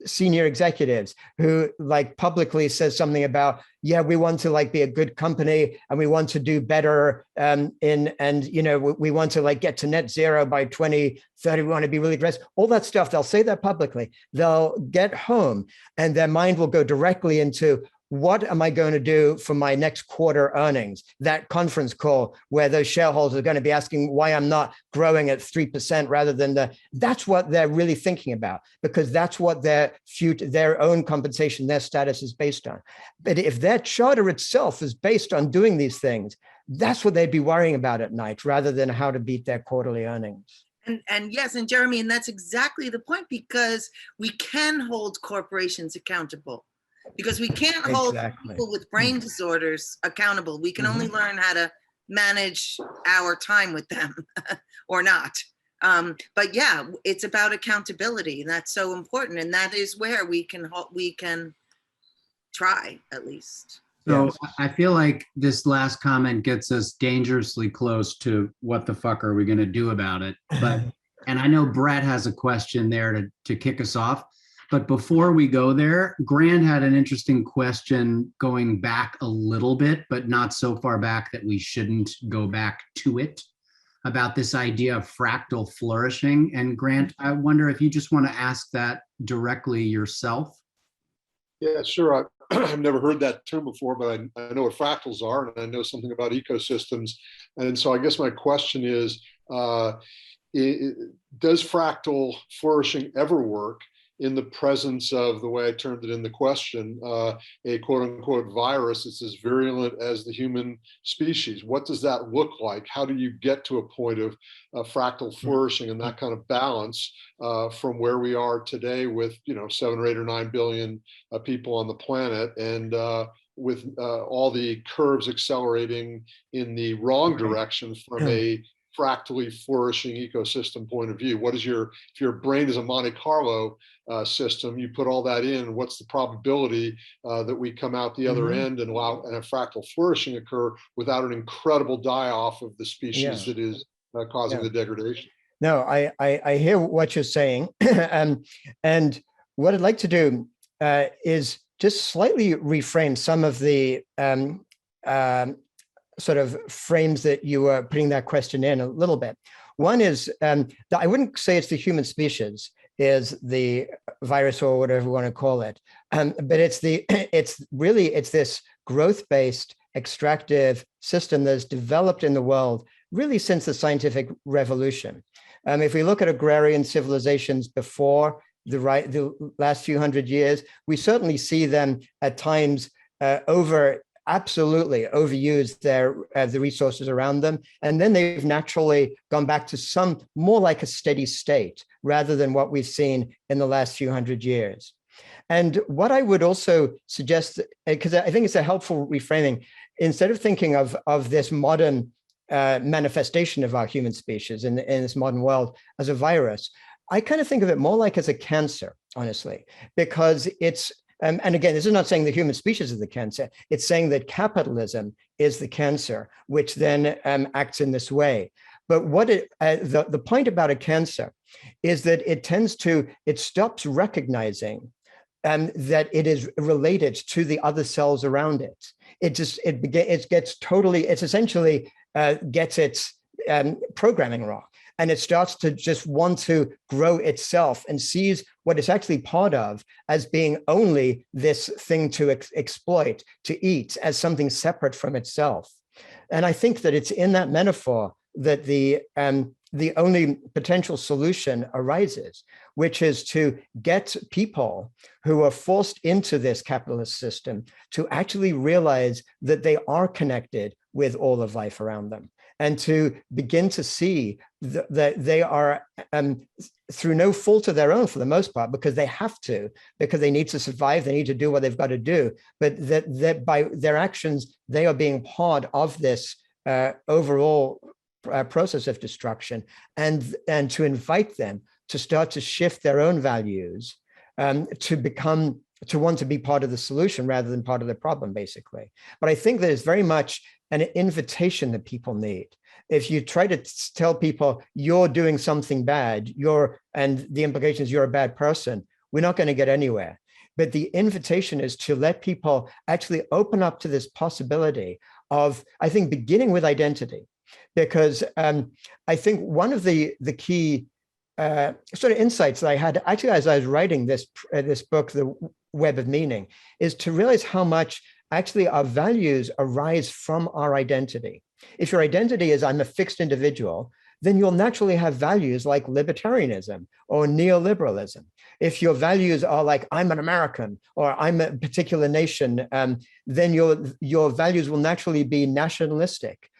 senior executives who publicly says something about, yeah, we want to be a good company and we want to do better, we want to get to net zero by 2030, we want to be really dressed, all that stuff, they'll say that publicly. They'll get home and their mind will go directly into, what am I going to do for my next quarter earnings? That conference call where those shareholders are going to be asking why I'm not growing at 3% rather than that's what they're really thinking about, because that's what their own compensation, their status is based on. But if their charter itself is based on doing these things, that's what they'd be worrying about at night rather than how to beat their quarterly earnings. And yes, and Jeremy, and that's exactly the point, because we can hold corporations accountable. Because we can't hold people with brain disorders accountable. We can only learn how to manage our time with them or not. But yeah, it's about accountability. And that's so important. And that is where we can try, at least. So I feel like this last comment gets us dangerously close to what the fuck are we going to do about it. But and I know Brett has a question there to kick us off. But before we go there, Grant had an interesting question going back a little bit, but not so far back that we shouldn't go back to it, about this idea of fractal flourishing. And Grant, I wonder if you just want to ask that directly yourself. Yeah, sure. I've never heard that term before, but I know what fractals are, and I know something about ecosystems. And so I guess my question is, does fractal flourishing ever work in the presence of, the way I termed it in the question, a quote unquote virus that's as virulent as the human species? What does that look like? How do you get to a point of fractal flourishing and that kind of balance from where we are today with 7 or 8 or 9 billion people on the planet, and with all the curves accelerating in the wrong direction from a fractally flourishing ecosystem point of view. What is if your brain is a Monte Carlo system, you put all that in, what's the probability that we come out the other end and allow and have fractal flourishing occur without an incredible die-off of the species that is causing the degradation? No, I hear what you're saying. And what I'd like to do is just slightly reframe some of the sort of frames that you were putting that question in a little bit. One is that I wouldn't say it's the human species is the virus or whatever you want to call it, but it's this growth-based extractive system that's developed in the world really since the scientific revolution. If we look at agrarian civilizations before the last few hundred years, we certainly see them at times absolutely overuse the resources around them. And then they've naturally gone back to some more like a steady state rather than what we've seen in the last few hundred years. And what I would also suggest, because I think it's a helpful reframing, instead of thinking of this modern manifestation of our human species in this modern world as a virus, I kind of think of it more like as a cancer, honestly, because it's, and again, this is not saying the human species is the cancer. It's saying that capitalism is the cancer, which then acts in this way. But what the point about a cancer is that it stops recognizing that it is related to the other cells around it. It essentially gets its programming wrong. And it starts to just want to grow itself and sees what it's actually part of as being only this thing to exploit, to eat, as something separate from itself. And I think that it's in that metaphor that the only potential solution arises, which is to get people who are forced into this capitalist system to actually realize that they are connected with all of life around them, and to begin to see that they are, through no fault of their own for the most part, because they have to, because they need to survive, they need to do what they've got to do, but that by their actions, they are being part of this overall process of destruction, and to invite them to start to shift their own values to want to be part of the solution rather than part of the problem, basically. But I think that it's very much an invitation that people need. If you try to tell people you're doing something bad, and the implication is you're a bad person, we're not going to get anywhere. But the invitation is to let people actually open up to this possibility of, I think, beginning with identity. Because I think one of the key sort of insights that I had actually as I was writing this book, The Web of Meaning, is to realize how much actually our values arise from our identity. If your identity is I'm a fixed individual, then you'll naturally have values like libertarianism or neoliberalism. If your values are like I'm an American or I'm a particular nation, then your values will naturally be nationalistic.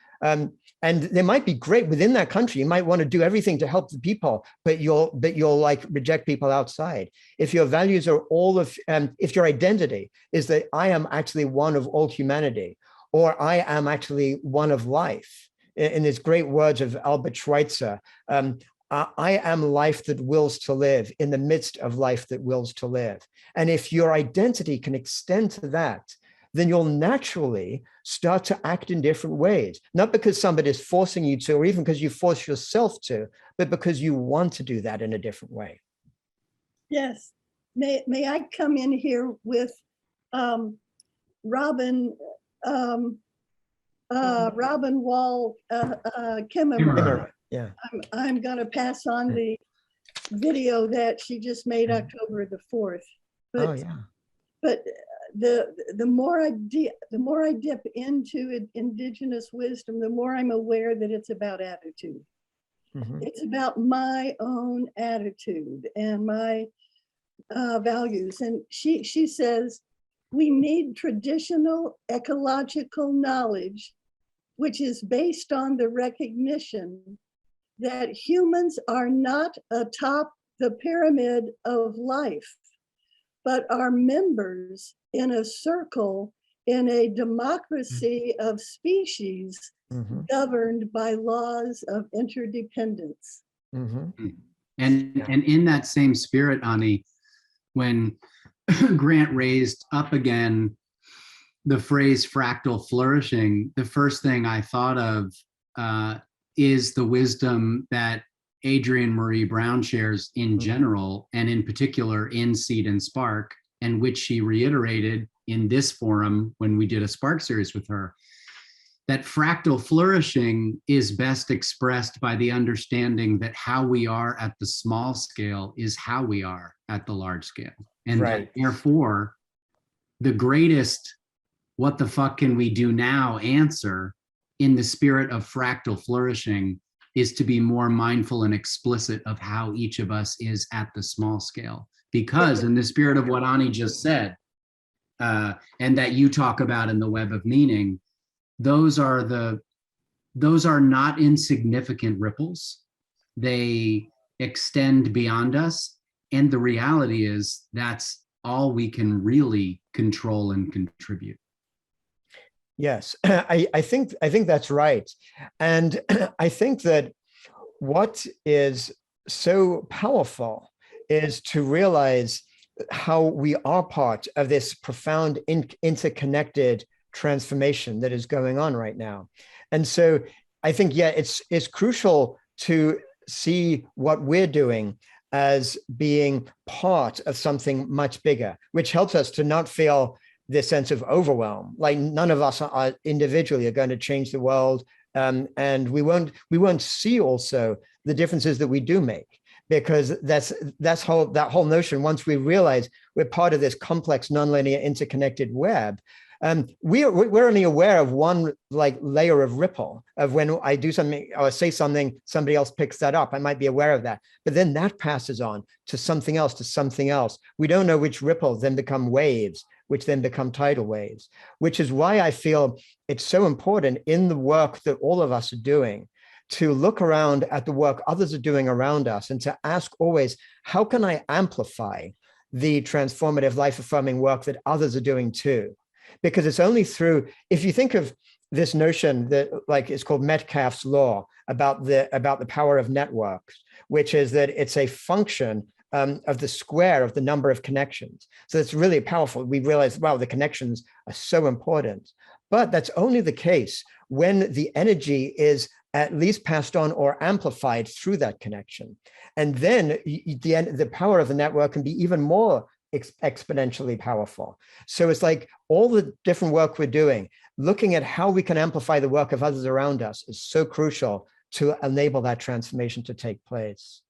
And they might be great within that country. You might want to do everything to help the people, but you'll like reject people outside. If your values are if your identity is that I am actually one of all humanity, or I am actually one of life, in these great words of Albert Schweitzer, I am life that wills to live in the midst of life that wills to live. And if your identity can extend to that, then you'll naturally start to act in different ways, not because somebody is forcing you to, or even because you force yourself to, but because you want to do that in a different way. Yes. May I come in here with Robin Wall Kimmerer. Yeah. I'm going to pass on the video that she just made October the 4th. But, oh yeah. But the more I dip into indigenous wisdom, the more I'm aware that it's about attitude. Mm-hmm. It's about my own attitude and my values. And she says, we need traditional ecological knowledge, which is based on the recognition that humans are not atop the pyramid of life, but are members in a circle in a democracy of species governed by laws of interdependence. And in that same spirit, Ani, when Grant raised up again the phrase fractal flourishing, the first thing I thought of is the wisdom that Adrienne Marie Brown shares in general, and in particular in SEED+SPARK, and which she reiterated in this forum when we did a Spark series with her, that fractal flourishing is best expressed by the understanding that how we are at the small scale is how we are at the large scale. And that therefore, the greatest what the fuck can we do now answer in the spirit of fractal flourishing is to be more mindful and explicit of how each of us is at the small scale. Because in the spirit of what Ani just said, and that you talk about in the Web of Meaning, those are not insignificant ripples. They extend beyond us. And the reality is that's all we can really control and contribute. Yes, I think that's right. And I think that what is so powerful is to realize how we are part of this profound interconnected transformation that is going on right now. And so I think, yeah, it's crucial to see what we're doing as being part of something much bigger, which helps us to not feel this sense of overwhelm. Like none of us are individually are going to change the world, and we won't see also the differences that we do make, because that whole notion. Once we realize we're part of this complex, nonlinear, interconnected web, we're only aware of one like layer of ripple of when I do something or say something, somebody else picks that up. I might be aware of that, but then that passes on to something else, to something else. We don't know which ripples then become waves, which then become tidal waves, which is why I feel it's so important in the work that all of us are doing to look around at the work others are doing around us and to ask always, how can I amplify the transformative, life-affirming work that others are doing too? Because it's only through, if you think of this notion that like it's called Metcalfe's law about the power of networks, which is that it's a function of the square of the number of connections. So it's really powerful. We realize, wow, the connections are so important. But that's only the case when the energy is at least passed on or amplified through that connection. And then the power of the network can be even more exponentially powerful. So it's like all the different work we're doing, looking at how we can amplify the work of others around us is so crucial to enable that transformation to take place.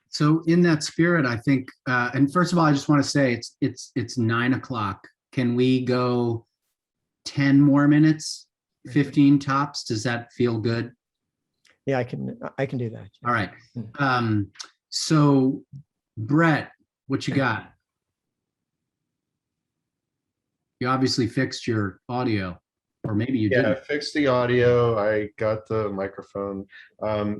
So in that spirit, I think, and first of all, I just want to say it's 9 o'clock. Can we go 10 more minutes, 15 tops? Does that feel good? Yeah, I can do that. All right. So Brett, what you got? You obviously fixed your audio, or maybe you didn't. Yeah, I fixed the audio. I got the microphone.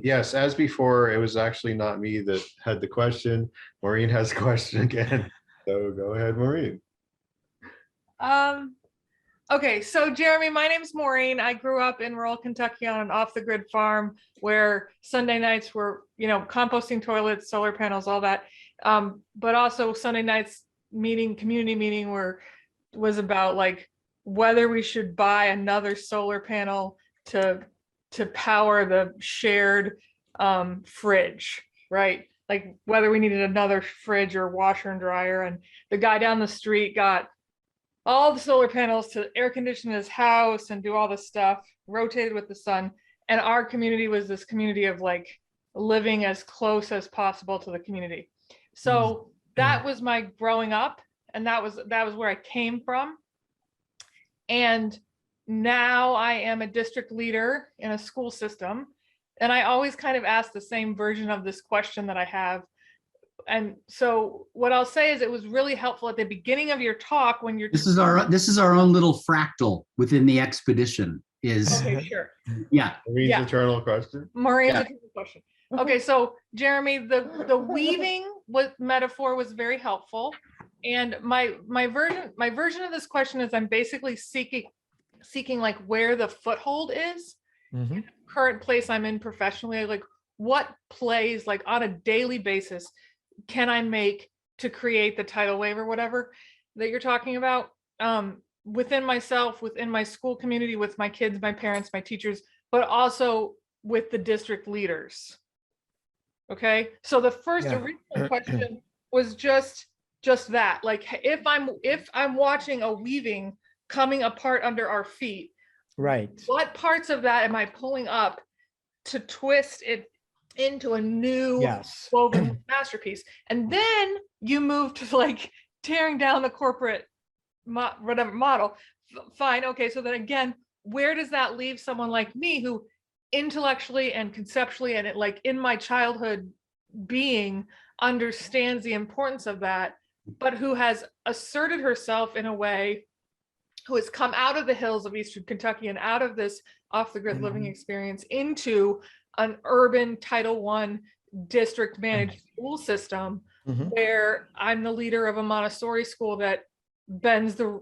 Yes, as before, it was actually not me that had the question. Maureen has a question again. So go ahead, Maureen. Okay, so Jeremy, my name's Maureen. I grew up in rural Kentucky on an off-the-grid farm where Sunday nights were, composting toilets, solar panels, all that. But also Sunday nights community meeting was about like whether we should buy another solar panel to power the shared fridge, right? Like whether we needed another fridge or washer and dryer. And the guy down the street got all the solar panels to air condition his house and do all this stuff, rotated with the sun. And our community was this community of like living as close as possible to the community. So that was my growing up, and that was where I came from. And now I am a district leader in a school system. And I always kind of ask the same version of this question that I have. And so what I'll say is it was really helpful at the beginning of your talk when you're— This is our own little fractal within the expedition is— Okay, sure. Yeah. Maureen's eternal question. Maureen's eternal question. Okay, so Jeremy, the weaving metaphor was very helpful. And my version of this question is I'm basically seeking like where the foothold is, current place I'm in professionally, like what plays like on a daily basis can I make to create the tidal wave or whatever that you're talking about, within myself, within my school community, with my kids, my parents, my teachers, but also with the district leaders. Okay, so the first original question was just that, like if I'm watching a weaving coming apart under our feet, right, what parts of that am I pulling up to twist it into a new woven masterpiece? And then you move to like tearing down the corporate whatever model. Fine, okay, so then again, where does that leave someone like me who intellectually and conceptually and it like in my childhood being understands the importance of that, but who has asserted herself in a way, who has come out of the hills of Eastern Kentucky and out of this off-the-grid living experience into an urban Title I district managed school system where I'm the leader of a Montessori school that bends the,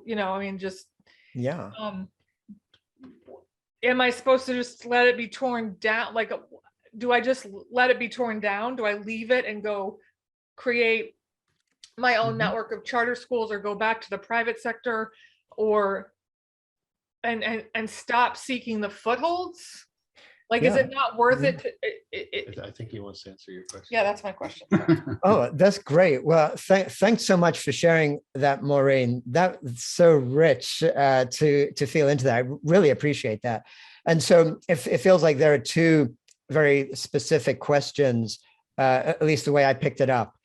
am I supposed to just let it be torn down? Like, do I just let it be torn down? Do I leave it and go create my own network of charter schools, or go back to the private sector, or and stop seeking the footholds? Like, is it not worth it? I think he wants to answer your question. Yeah, that's my question. Oh, that's great. Well, thanks so much for sharing that, Maureen. That's so rich to feel into that. I really appreciate that. And so it feels like there are two very specific questions, at least the way I picked it up,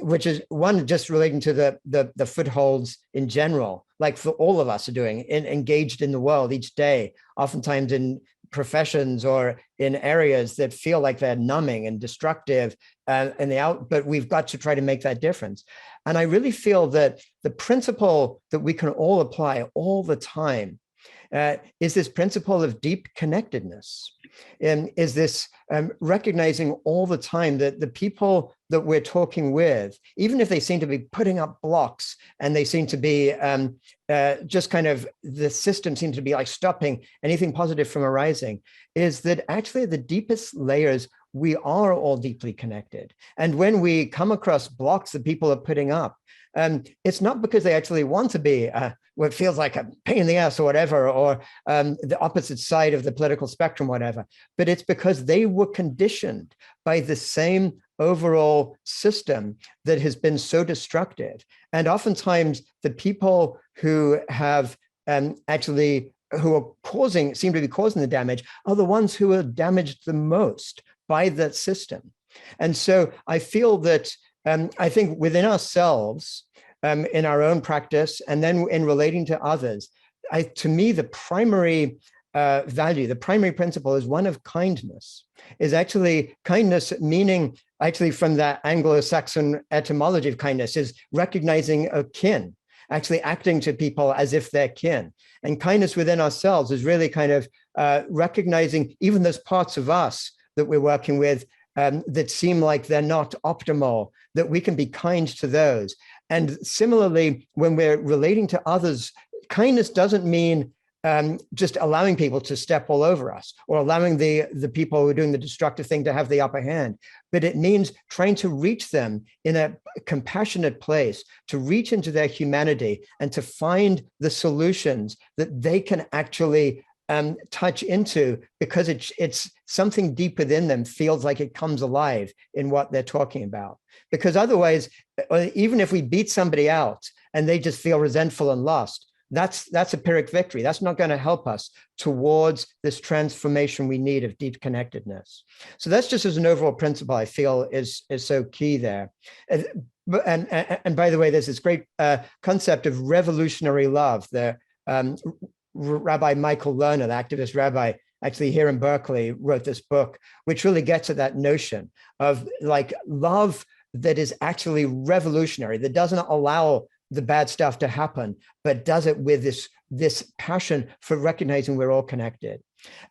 which is one just relating to the footholds in general, like for all of us are doing, engaged in the world each day, oftentimes in professions or in areas that feel like they're numbing and destructive but we've got to try to make that difference. And I really feel that the principle that we can all apply all the time is this principle of deep connectedness, and is this recognizing all the time that the people that we're talking with, even if they seem to be putting up blocks and they seem to be just kind of, the system seems to be like stopping anything positive from arising, is that actually the deepest layers, we are all deeply connected. And when we come across blocks that people are putting up, it's not because they actually want to be what feels like a pain in the ass or whatever, or the opposite side of the political spectrum, whatever, but it's because they were conditioned by the same overall system that has been so destructive. And oftentimes the people who have seem to be causing the damage are the ones who are damaged the most by that system. And so I feel that I think within ourselves, in our own practice, and then in relating to others, to me, the primary value, the primary principle is one of kindness, is actually kindness, meaning actually from that Anglo-Saxon etymology of kindness, is recognizing a kin, actually acting to people as if they're kin. And kindness within ourselves is really kind of recognizing even those parts of us that we're working with that seem like they're not optimal, that we can be kind to those. And similarly, when we're relating to others, kindness doesn't mean just allowing people to step all over us, or allowing the people who are doing the destructive thing to have the upper hand, but it means trying to reach them in a compassionate place, to reach into their humanity and to find the solutions that they can actually touch into, because it's something deep within them feels like it comes alive in what they're talking about. Because otherwise, even if we beat somebody out and they just feel resentful and lost, that's a Pyrrhic victory. That's not going to help us towards this transformation we need of deep connectedness. So that's just as an overall principle I feel is so key there. And by the way, there's this great concept of revolutionary love. The Rabbi Michael Lerner, the activist rabbi, actually here in Berkeley, wrote this book, which really gets at that notion of like love that is actually revolutionary, that doesn't allow the bad stuff to happen, but does it with this passion for recognizing we're all connected.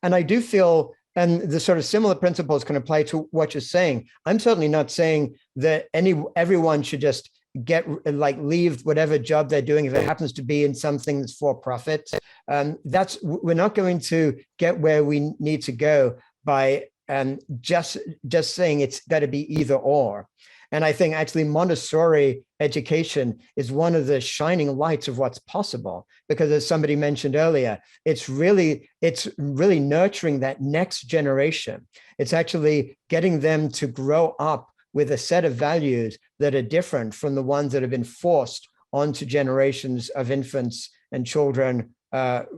And I do feel, and the sort of similar principles can apply to what you're saying. I'm certainly not saying that everyone should just leave whatever job they're doing if it happens to be in something that's for profit. We're not going to get where we need to go by just saying it's got to be either or. And I think actually Montessori education is one of the shining lights of what's possible, because as somebody mentioned earlier, it's really nurturing that next generation. It's actually getting them to grow up with a set of values that are different from the ones that have been forced onto generations of infants and children,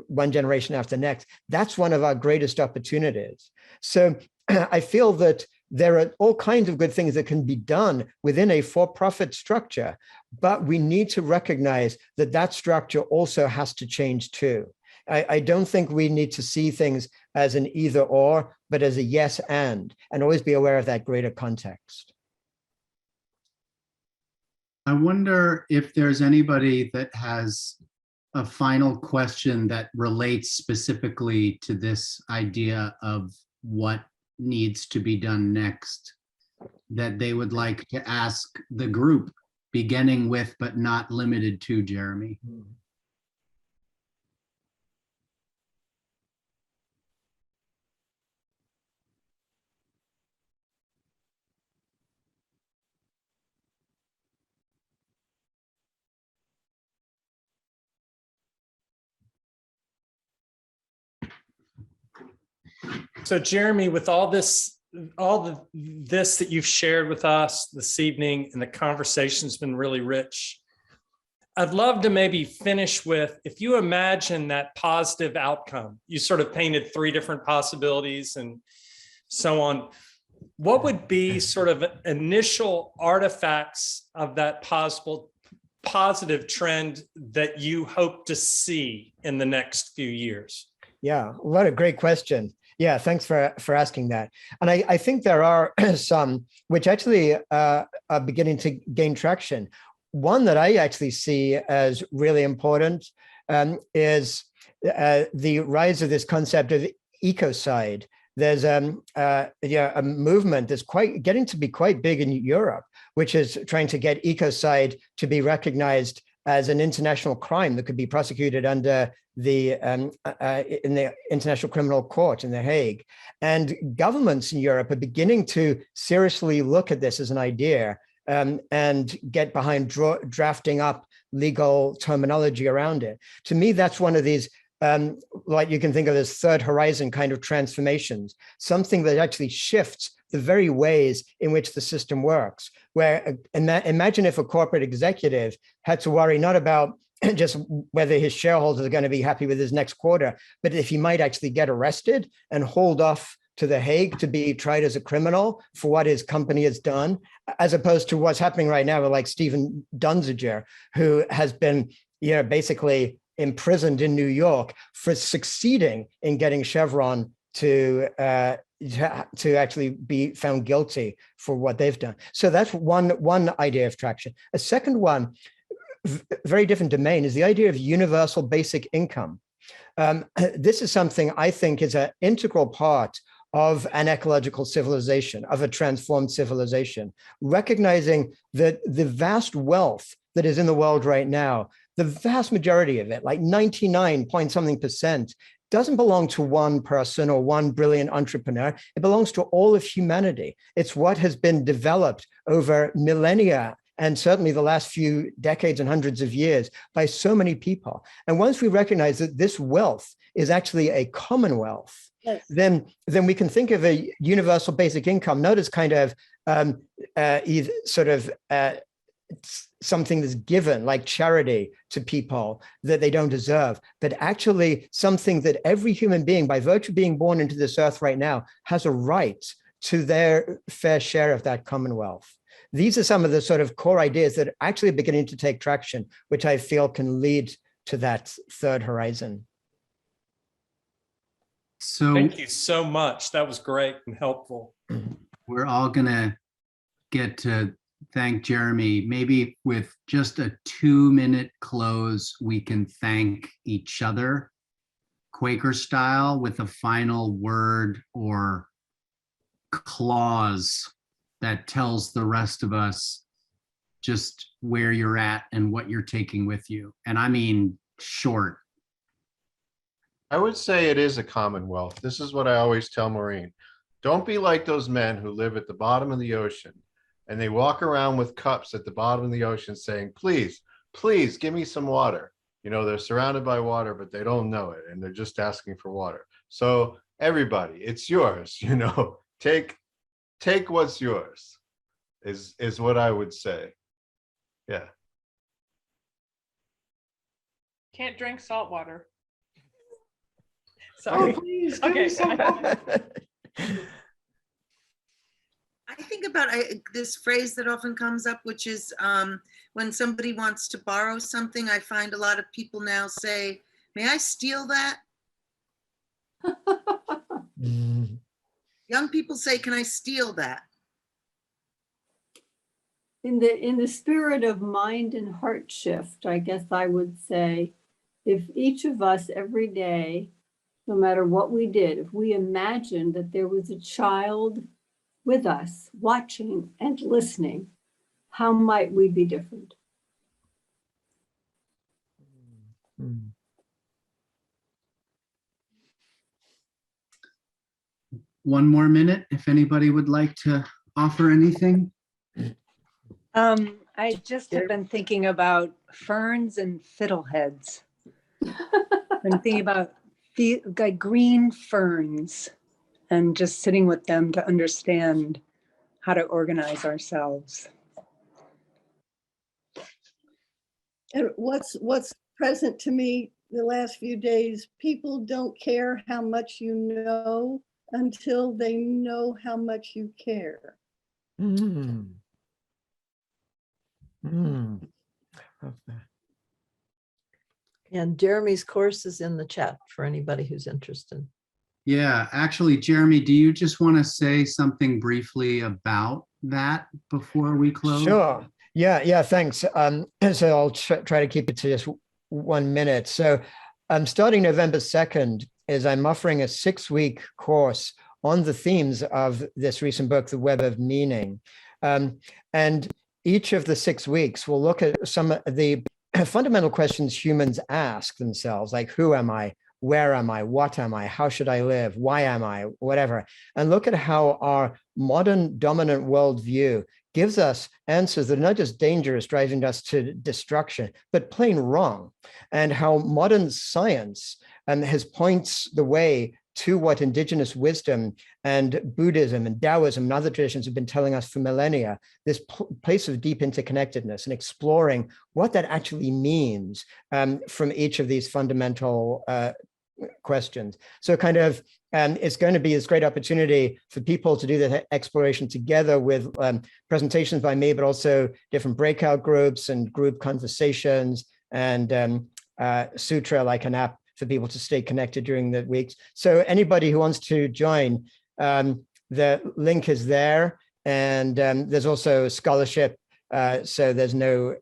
one generation after the next. That's one of our greatest opportunities. So I feel that there are all kinds of good things that can be done within a for-profit structure, but we need to recognize that that structure also has to change too. I don't think we need to see things as an either or, but as a yes and always be aware of that greater context. I wonder if there's anybody that has a final question that relates specifically to this idea of what needs to be done next, that they would like to ask the group, beginning with but not limited to Jeremy. So Jeremy, with all this that you've shared with us this evening, and the conversation's been really rich, I'd love to maybe finish with, if you imagine that positive outcome, you sort of painted 3 different possibilities and so on. What would be sort of initial artifacts of that positive trend that you hope to see in the next few years? Yeah, what a great question. Yeah, thanks for asking that. And I think there are some which actually are beginning to gain traction. One that I actually see as really important is the rise of this concept of ecocide. There's a movement that's getting to be quite big in Europe, which is trying to get ecocide to be recognized as an international crime that could be prosecuted under in the International Criminal Court in The Hague. And governments in Europe are beginning to seriously look at this as an idea and get behind drafting up legal terminology around it. To me, that's one of these, like you can think of as third horizon kind of transformations, something that actually shifts the very ways in which the system works, where imagine if a corporate executive had to worry not about just whether his shareholders are going to be happy with his next quarter, but if he might actually get arrested and hauled off to The Hague to be tried as a criminal for what his company has done, as opposed to what's happening right now with like Stephen Dunziger, who has been, basically imprisoned in New York for succeeding in getting Chevron to actually be found guilty for what they've done. So that's one idea of traction. A second one, very different domain, is the idea of universal basic income. This is something I think is an integral part of an ecological civilization, of a transformed civilization, recognizing that the vast wealth that is in the world right now, the vast majority of it, like 99.something%, doesn't belong to one person or one brilliant entrepreneur. It belongs to all of humanity. It's what has been developed over millennia, and certainly the last few decades and hundreds of years, by so many people. And once we recognize that this wealth is actually a commonwealth, yes, then we can think of a universal basic income not as kind of either sort of something that's given like charity to people that they don't deserve, but actually something that every human being, by virtue of being born into this earth right now, has a right to their fair share of that commonwealth. These are some of the sort of core ideas that are actually beginning to take traction, which I feel can lead to that third horizon. So thank you so much. That was great and helpful. We're all gonna get to thank Jeremy. Maybe with just a 2-minute close, we can thank each other, Quaker style, with a final word or clause that tells the rest of us just where you're at and what you're taking with you. And I mean, short. I would say it is a commonwealth. This is what I always tell Maureen. Don't be like those men who live at the bottom of the ocean and they walk around with cups at the bottom of the ocean saying, please, please give me some water. You know, they're surrounded by water, but they don't know it. And they're just asking for water. So everybody, it's yours, you know, take what's yours is what I would say. Yeah. Can't drink salt water. Oh, Sorry. please give Okay. me some water. I think about this phrase that often comes up, which is when somebody wants to borrow something, I find a lot of people now say, may I steal that? Young people say, can I steal that? In the spirit of mind and heart shift, I guess I would say, if each of us every day, no matter what we did, if we imagined that there was a child with us watching and listening, how might we be different? One more minute, if anybody would like to offer anything. I just have been thinking about ferns and fiddleheads. I'm thinking about like green ferns and just sitting with them to understand how to organize ourselves. And what's present to me the last few days, people don't care how much you know until they know how much you care. And Jeremy's course is in the chat for anybody who's interested. Yeah, actually, Jeremy, do you just want to say something briefly about that before we close? Sure. Yeah, thanks. So I'll try to keep it to just 1 minute. So starting November 2nd is I'm offering a 6-week course on the themes of this recent book, The Web of Meaning. And each of the 6 weeks will look at some of the fundamental questions humans ask themselves, like who am I? Where am I? What am I? How should I live? Why am I? Whatever. And look at how our modern dominant worldview gives us answers that are not just dangerous, driving us to destruction, but plain wrong. And how modern science has points the way to what indigenous wisdom and Buddhism and Taoism and other traditions have been telling us for millennia, this place of deep interconnectedness and exploring what that actually means from each of these fundamental questions. So kind of, it's going to be this great opportunity for people to do the exploration together with presentations by me, but also different breakout groups and group conversations and Sutra, like an app for people to stay connected during the weeks. So anybody who wants to join, the link is there, and there's also a scholarship, so there's no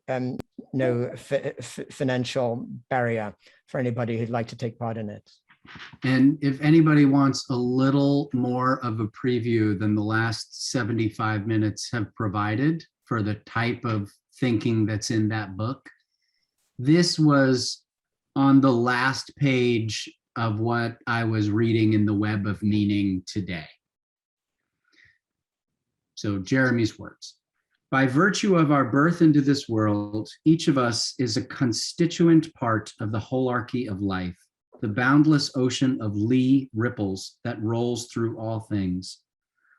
financial barrier for anybody who'd like to take part in it. And if anybody wants a little more of a preview than the last 75 minutes have provided for the type of thinking that's in that book, this was on the last page of what I was reading in the Web of Meaning today. So Jeremy's words. By virtue of our birth into this world, each of us is a constituent part of the holarchy of life, the boundless ocean of Lee ripples that rolls through all things.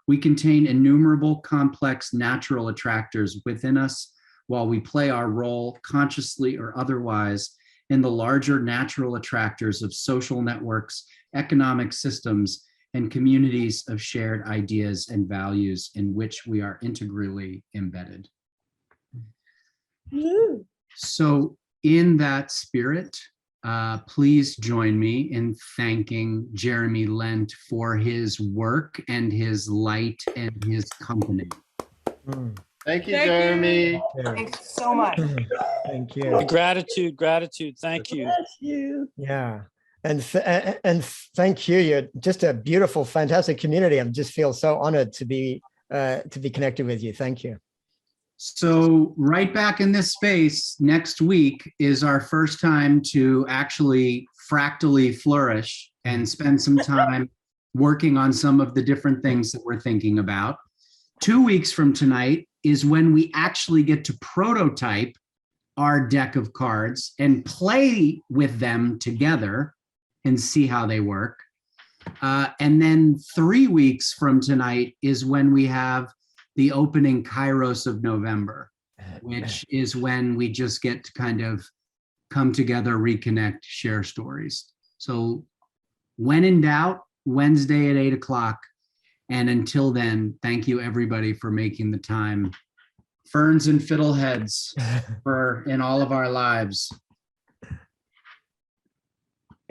We contain innumerable complex natural attractors within us while we play our role, consciously or otherwise, in the larger natural attractors of social networks, economic systems, and communities of shared ideas and values in which we are integrally embedded. So in that spirit, please join me in thanking Jeremy Lent for his work and his light and his company. Thank you, Jeremy. Thanks so much. Thank you. Gratitude. Thank you. Bless you. Yeah. And thank you. You're just a beautiful, fantastic community. I just feel so honored to be connected with you. Thank you. So right back in this space, next week is our first time to actually fractally flourish and spend some time working on some of the different things that we're thinking about. 2 weeks from tonight is when we actually get to prototype our deck of cards and play with them together and see how they work. And then 3 weeks from tonight is when we have the opening Kairos of November, which is when we just get to kind of come together, reconnect, share stories. So when in doubt, Wednesday at 8 o'clock. And until then, thank you everybody for making the time. Ferns and fiddleheads in all of our lives.